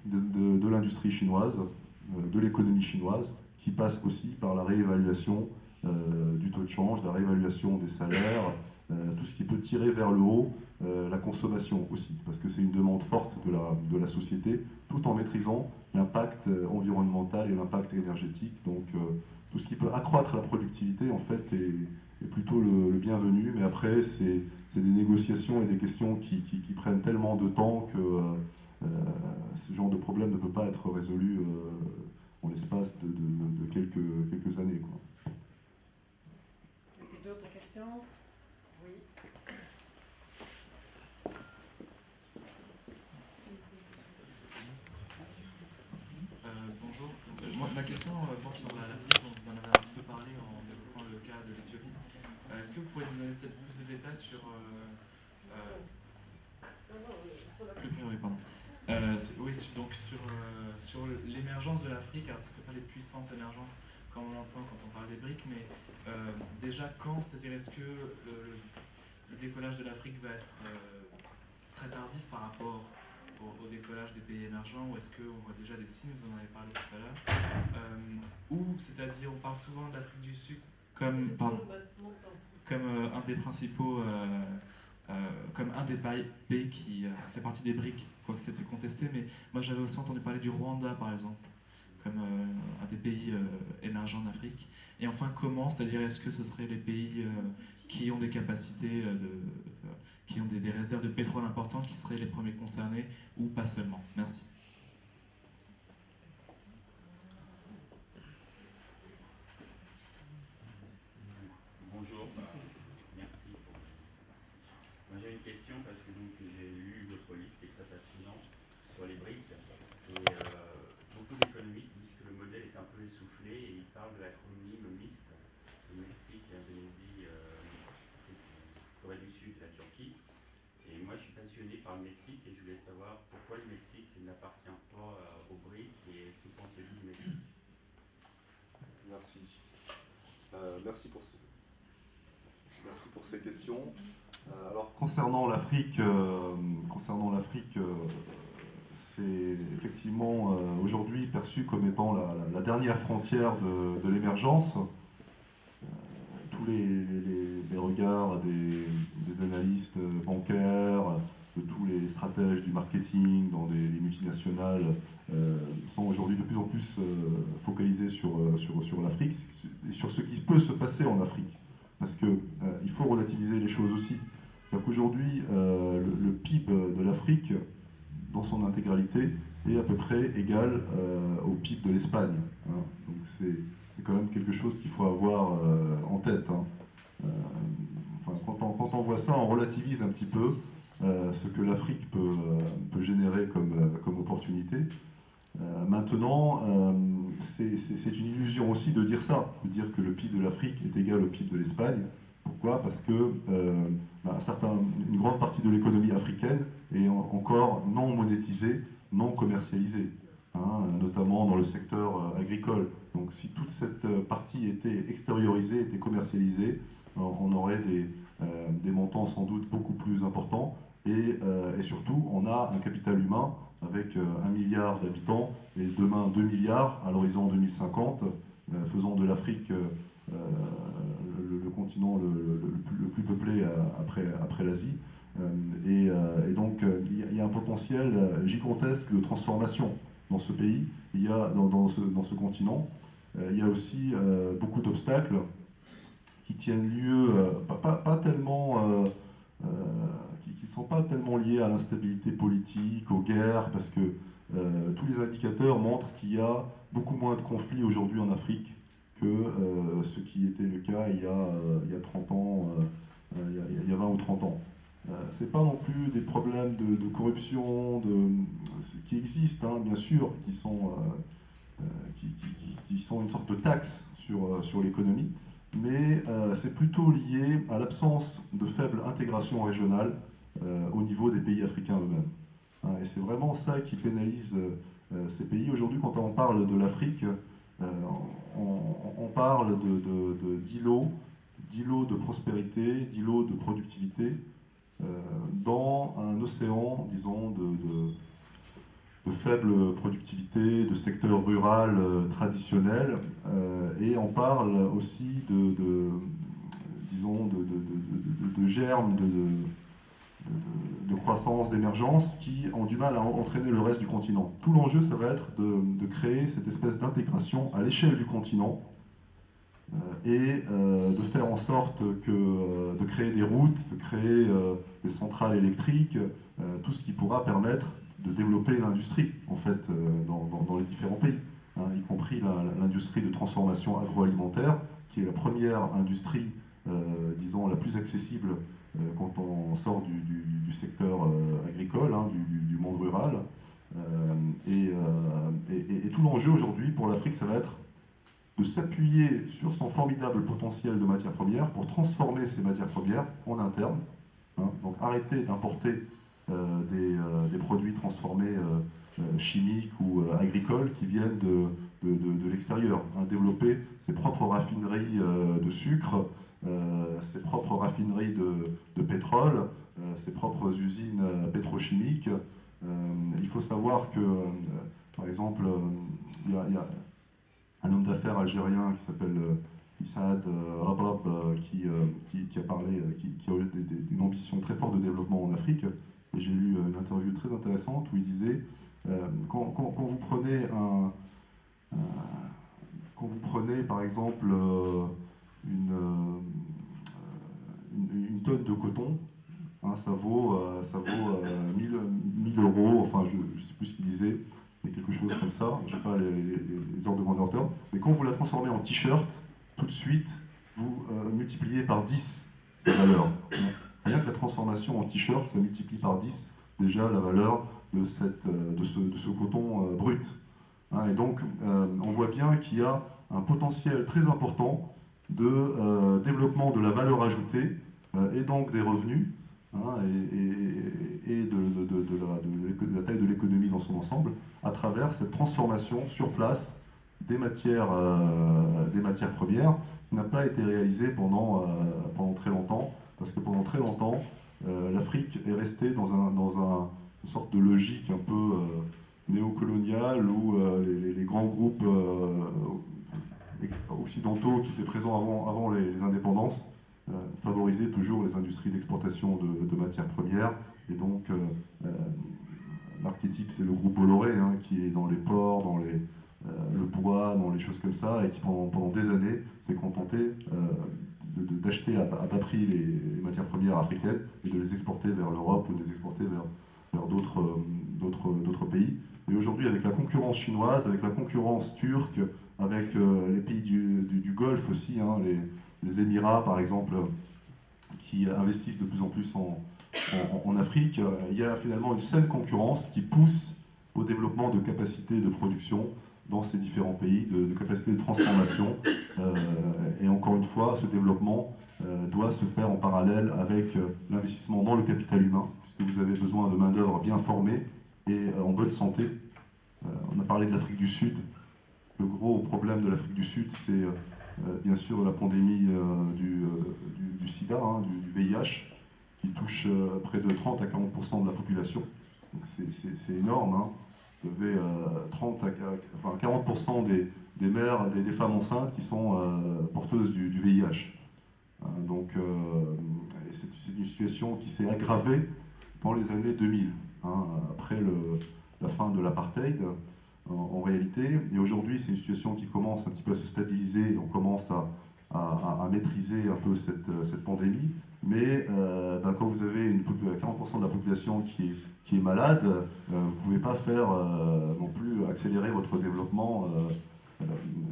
[SPEAKER 1] de l'industrie chinoise, de l'économie chinoise, qui passe aussi par la réévaluation du taux de change, la réévaluation des salaires, tout ce qui peut tirer vers le haut la consommation aussi, parce que c'est une demande forte de la société, tout en maîtrisant l'impact environnemental et l'impact énergétique. Donc tout ce qui peut accroître la productivité, en fait, est plutôt le bienvenu, mais après, c'est des négociations et des questions qui prennent tellement de temps que ce genre de problème ne peut pas être résolu en l'espace de quelques années, quoi.
[SPEAKER 3] D'autres questions? Oui.
[SPEAKER 6] Bonjour. Ma question porte sur l'Afrique, dont vous en avez un petit peu parlé en développant le cas de l'Éthiopie. Est-ce que vous pourriez nous donner peut-être plus de détails sur sur l'émergence de l'Afrique? Alors, c'est peut-être pas les puissances émergentes comme on l'entend quand on parle des BRICS, mais déjà quand, c'est-à-dire est-ce que le décollage de l'Afrique va être très tardif par rapport au décollage des pays émergents, ou est-ce qu'on voit déjà des signes, vous en avez parlé tout à l'heure, ou c'est-à-dire on parle souvent de l'Afrique du Sud comme un des principaux, comme un des pays qui fait partie des BRICS, quoique c'était contesté, mais moi j'avais aussi entendu parler du Rwanda par exemple, comme un des pays émergents d'Afrique. Et enfin comment, c'est-à-dire est-ce que ce seraient les pays qui ont des capacités, qui ont des réserves de pétrole importantes qui seraient les premiers concernés, ou pas seulement? Merci.
[SPEAKER 7] question parce que donc, j'ai lu votre livre qui est très passionnant sur les briques. Et beaucoup d'économistes disent que le modèle est un peu essoufflé et ils parlent de l'acronyme MIST, le Mexique, l'Indonésie, Corée du Sud et la Turquie. Et moi, je suis passionné par le Mexique et je voulais savoir pourquoi le Mexique n'appartient pas aux briques et que pensez-vous du Mexique?
[SPEAKER 1] Merci. Merci pour ces questions. Alors, concernant l'Afrique, c'est effectivement aujourd'hui perçu comme étant la dernière frontière de l'émergence. Tous les regards des analystes bancaires, de tous les stratèges du marketing dans les multinationales sont aujourd'hui de plus en plus focalisés sur l'Afrique et sur ce qui peut se passer en Afrique. Parce qu'il faut relativiser les choses aussi. C'est-à-dire qu'aujourd'hui, le PIB de l'Afrique, dans son intégralité, est à peu près égal au PIB de l'Espagne. Hein. Donc c'est quand même quelque chose qu'il faut avoir en tête. Hein. Enfin, quand on voit ça, on relativise un petit peu ce que l'Afrique peut générer comme opportunité. Maintenant, c'est une illusion aussi de dire ça, de dire que le PIB de l'Afrique est égal au PIB de l'Espagne. Pourquoi? Parce que une grande partie de l'économie africaine est encore non monétisée, non commercialisée, hein, notamment dans le secteur agricole. Donc si toute cette partie était extériorisée, était commercialisée, on aurait des montants sans doute beaucoup plus importants. Et surtout, on a un capital humain avec 1 milliard d'habitants et demain 2 milliards à l'horizon 2050, faisant de l'Afrique le continent le plus peuplé après l'Asie. Et donc, il y a un potentiel gigantesque de transformation dans ce pays, dans ce continent. Il y a aussi beaucoup d'obstacles qui tiennent lieu, pas tellement... qui ne sont pas tellement liés à l'instabilité politique, aux guerres, parce que tous les indicateurs montrent qu'il y a beaucoup moins de conflits aujourd'hui en Afrique que ce qui était le cas il y a 30 ans, il y a 20 ou 30 ans. Ce n'est pas non plus des problèmes de corruption qui existent, hein, bien sûr, qui sont une sorte de taxe sur l'économie, mais c'est plutôt lié à l'absence de faible intégration régionale au niveau des pays africains eux-mêmes. Hein, et c'est vraiment ça qui pénalise ces pays. Aujourd'hui, quand on parle de l'Afrique, on parle d'îlots de prospérité, d'îlots de productivité dans un océan, disons, de faible productivité, de secteur rural traditionnel, et on parle aussi disons, de germes de croissance, d'émergence qui ont du mal à entraîner le reste du continent. Tout l'enjeu, ça va être de créer cette espèce d'intégration à l'échelle du continent et de faire en sorte de créer des routes, de créer des centrales électriques, tout ce qui pourra permettre de développer l'industrie, en fait, dans les différents pays, hein, y compris l'industrie de transformation agroalimentaire, qui est la première industrie, disons, la plus accessible quand on sort du secteur agricole, hein, du monde rural. Et tout l'enjeu aujourd'hui pour l'Afrique, ça va être de s'appuyer sur son formidable potentiel de matières premières pour transformer ces matières premières en interne. Hein, donc arrêter d'importer des produits transformés chimiques ou agricoles qui viennent de l'extérieur. Hein, développer ses propres raffineries de sucre, ses propres raffineries de pétrole, ses propres usines pétrochimiques. Il faut savoir que, par exemple, il y a un homme d'affaires algérien qui s'appelle Saad Rabrab qui a parlé, qui a eu une ambition très forte de développement en Afrique. Et j'ai lu une interview très intéressante où il disait quand vous prenez par exemple une tonne de coton, hein, ça vaut 1000 euros, enfin je ne sais plus ce qu'il disait, mais quelque chose comme ça, je n'ai pas les ordres de grandeur, mais quand vous la transformez en t-shirt, tout de suite, vous multipliez par 10 cette valeur. Rien que la transformation en t-shirt, ça multiplie par 10 déjà la valeur de ce coton brut. Hein, et donc, on voit bien qu'il y a un potentiel très important de développement de la valeur ajoutée et donc des revenus, hein, et de la taille de l'économie dans son ensemble, à travers cette transformation sur place des matières premières, qui n'a pas été réalisée pendant très longtemps, parce que pendant très longtemps, l'Afrique est restée dans une sorte de logique un peu néocoloniale, où les grands groupes occidentaux qui étaient présents avant les indépendances favorisaient toujours les industries d'exportation de matières premières. Et donc, l'archétype, c'est le groupe Bolloré, hein, qui est dans les ports, dans le bois, dans les choses comme ça, et qui pendant des années s'est contenté d'acheter à bas prix les matières premières africaines et de les exporter vers l'Europe ou de les exporter vers d'autres pays. Et aujourd'hui, avec la concurrence chinoise, avec la concurrence turque, avec les pays du Golfe aussi, hein, les Émirats par exemple, qui investissent de plus en plus en Afrique, il y a finalement une saine concurrence qui pousse au développement de capacités de production dans ces différents pays, de capacités de transformation. Et encore une fois, ce développement doit se faire en parallèle avec l'investissement dans le capital humain, puisque vous avez besoin de main-d'œuvre bien formée et en bonne santé. On a parlé de l'Afrique du Sud. Le gros problème de l'Afrique du Sud, c'est bien sûr la pandémie du sida, hein, du VIH, qui touche près de 30 à 40% de la population. Donc c'est énorme. Hein. Vous avez 40% des mères, des femmes enceintes qui sont porteuses du VIH. Donc c'est une situation qui s'est aggravée dans les années 2000, hein, après la fin de l'apartheid en réalité. Et aujourd'hui, c'est une situation qui commence un petit peu à se stabiliser. On commence à maîtriser un peu cette pandémie. Mais quand vous avez 40% de la population qui est malade, vous ne pouvez pas faire non plus accélérer votre développement,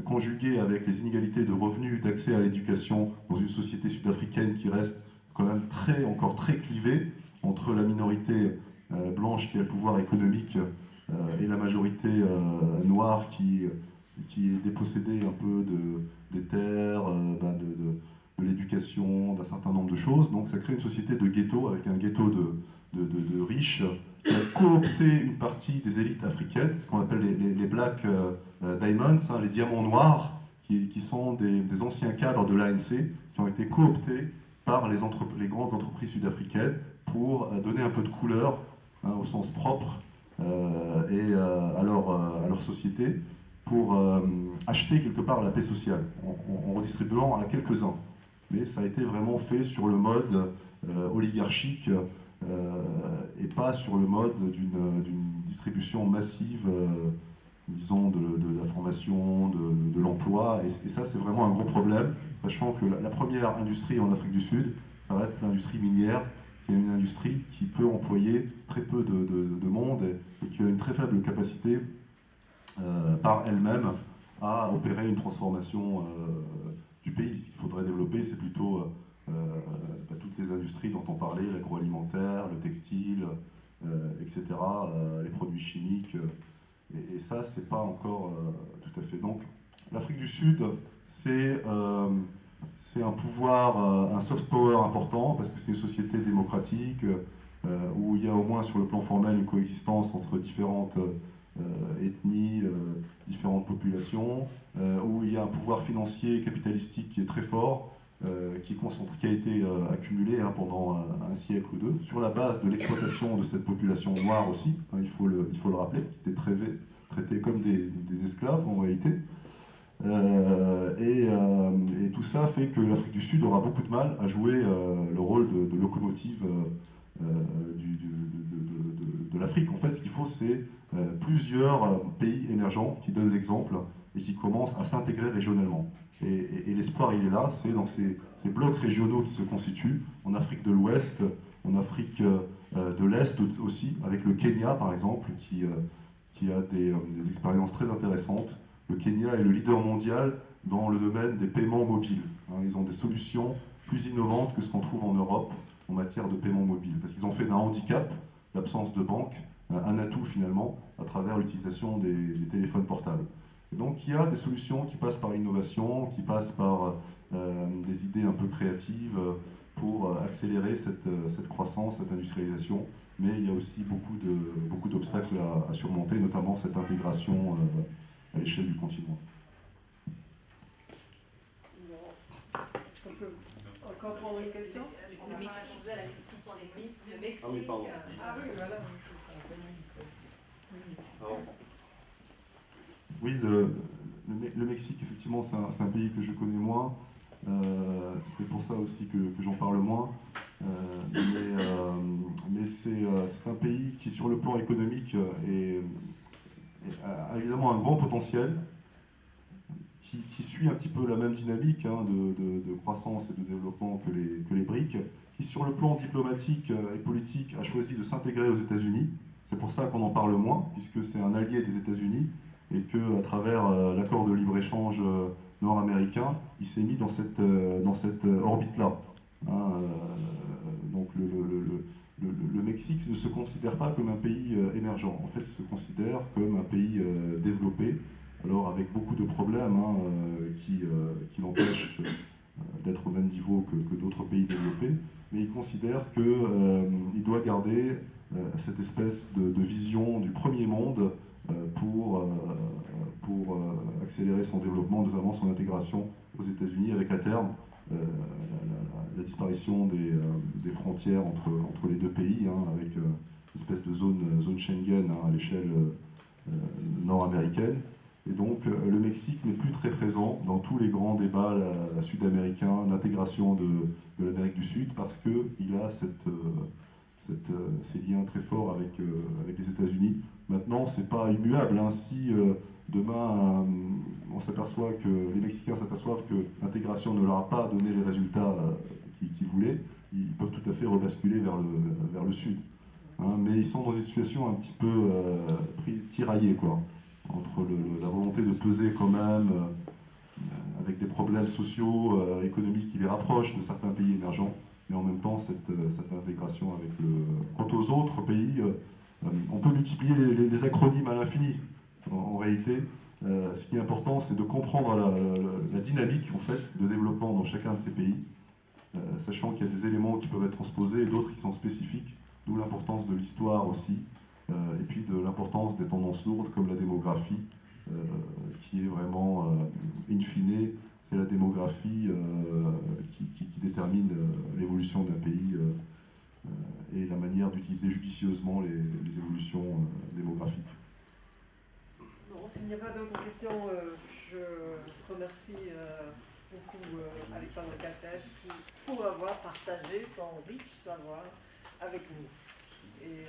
[SPEAKER 1] conjugué avec les inégalités de revenus, d'accès à l'éducation dans une société sud-africaine qui reste quand même encore très clivée entre la minorité blanche qui a le pouvoir économique et la majorité noire qui est dépossédée un peu des terres, de l'éducation, d'un certain nombre de choses. Donc ça crée une société de ghetto, avec un ghetto de riches, qui a coopté une partie des élites africaines, ce qu'on appelle les Black Diamonds, hein, les diamants noirs, qui sont des anciens cadres de l'ANC, qui ont été cooptés par les grandes entreprises sud-africaines pour donner un peu de couleur, hein, au sens propre, et à leur société, pour acheter quelque part la paix sociale, en redistribuant à quelques-uns. Mais ça a été vraiment fait sur le mode oligarchique et pas sur le mode d'une distribution massive, disons, de la formation, de l'emploi. Et ça, c'est vraiment un gros problème, sachant que la première industrie en Afrique du Sud, ça va être l'industrie minière, qui est une industrie qui peut employer très peu de monde et qui a une très faible capacité par elle-même à opérer une transformation du pays. Ce qu'il faudrait développer, c'est plutôt toutes les industries dont on parlait, l'agroalimentaire, le textile, etc., les produits chimiques. Et ça, c'est pas encore tout à fait. Donc, l'Afrique du Sud, c'est un pouvoir, un soft power important, parce que c'est une société démocratique où il y a au moins sur le plan formel une coexistence entre différentes ethnies, différentes populations, où il y a un pouvoir financier et capitalistique qui est très fort, qui a été accumulé, hein, pendant un siècle ou deux, sur la base de l'exploitation de cette population noire aussi, hein, il faut le rappeler, qui était traités comme des esclaves en réalité. Et tout ça fait que l'Afrique du Sud aura beaucoup de mal à jouer le rôle de locomotive de l'Afrique. En fait, ce qu'il faut, c'est plusieurs pays émergents qui donnent l'exemple et qui commencent à s'intégrer régionalement. Et l'espoir, il est là, c'est dans ces blocs régionaux qui se constituent, en Afrique de l'Ouest, en Afrique de l'Est aussi, avec le Kenya, par exemple, qui a des expériences très intéressantes. Le Kenya est le leader mondial dans le domaine des paiements mobiles. Ils ont des solutions plus innovantes que ce qu'on trouve en Europe en matière de paiement mobile, parce qu'ils ont fait d'un handicap, l'absence de banque, un atout finalement, à travers l'utilisation des téléphones portables. Et donc il y a des solutions qui passent par l'innovation, qui passent par des idées un peu créatives pour accélérer cette croissance, cette industrialisation, mais il y a aussi beaucoup d'obstacles à surmonter, notamment cette intégration à l'échelle du continent.
[SPEAKER 3] Est-ce qu'on peut encore prendre une question?
[SPEAKER 8] On n'a pas répondu à la question sur les Miss, le Mexique.
[SPEAKER 1] Ah oui, pardon.
[SPEAKER 3] Ah oui, voilà, c'est ça.
[SPEAKER 1] Oui, le Mexique, effectivement, c'est un pays que je connais moins. C'est peut-être pour ça aussi que j'en parle moins. Mais c'est un pays qui, sur le plan économique, a évidemment un grand potentiel, qui suit un petit peu la même dynamique de croissance et de développement que les BRIC, qui, sur le plan diplomatique et politique, a choisi de s'intégrer aux États-Unis. C'est pour ça qu'on en parle moins, puisque c'est un allié des États-Unis, et qu'à travers l'accord de libre-échange nord-américain, il s'est mis dans cette orbite-là. Donc le Mexique ne se considère pas comme un pays émergent. En fait, il se considère comme un pays développé, alors avec beaucoup de problèmes qui l'empêchent d'être au même niveau que d'autres pays développés, mais il considère qu'il doit garder cette espèce de vision du premier monde pour accélérer son développement, notamment son intégration aux États-Unis, avec à terme la disparition des frontières entre les deux pays, avec une espèce de zone Schengen à l'échelle nord-américaine. Et donc le Mexique n'est plus très présent dans tous les grands débats sud-américains d'intégration de l'Amérique du Sud, parce qu'il a ces liens très forts avec les États-Unis. Maintenant, c'est pas immuable. Si demain on s'aperçoit que les Mexicains s'aperçoivent que l'intégration ne leur a pas donné les résultats qu'ils voulaient, ils peuvent tout à fait rebasculer vers le sud. Mais ils sont dans une situation un petit peu tiraillée, quoi, entre la volonté de peser quand même avec des problèmes sociaux, économiques qui les rapprochent de certains pays émergents, mais en même temps cette intégration avec Quant aux autres pays, on peut multiplier les acronymes à l'infini. En réalité, ce qui est important, c'est de comprendre la dynamique en fait, de développement dans chacun de ces pays, sachant qu'il y a des éléments qui peuvent être transposés et d'autres qui sont spécifiques, d'où l'importance de l'histoire aussi, et puis de l'importance des tendances lourdes comme la démographie, qui est vraiment, in fine, c'est la démographie qui détermine l'évolution d'un pays et la manière d'utiliser judicieusement les évolutions démographiques.
[SPEAKER 3] Bon, s'il n'y a pas d'autres questions, je remercie beaucoup Alexandre Catef pour avoir partagé son riche savoir avec nous. Et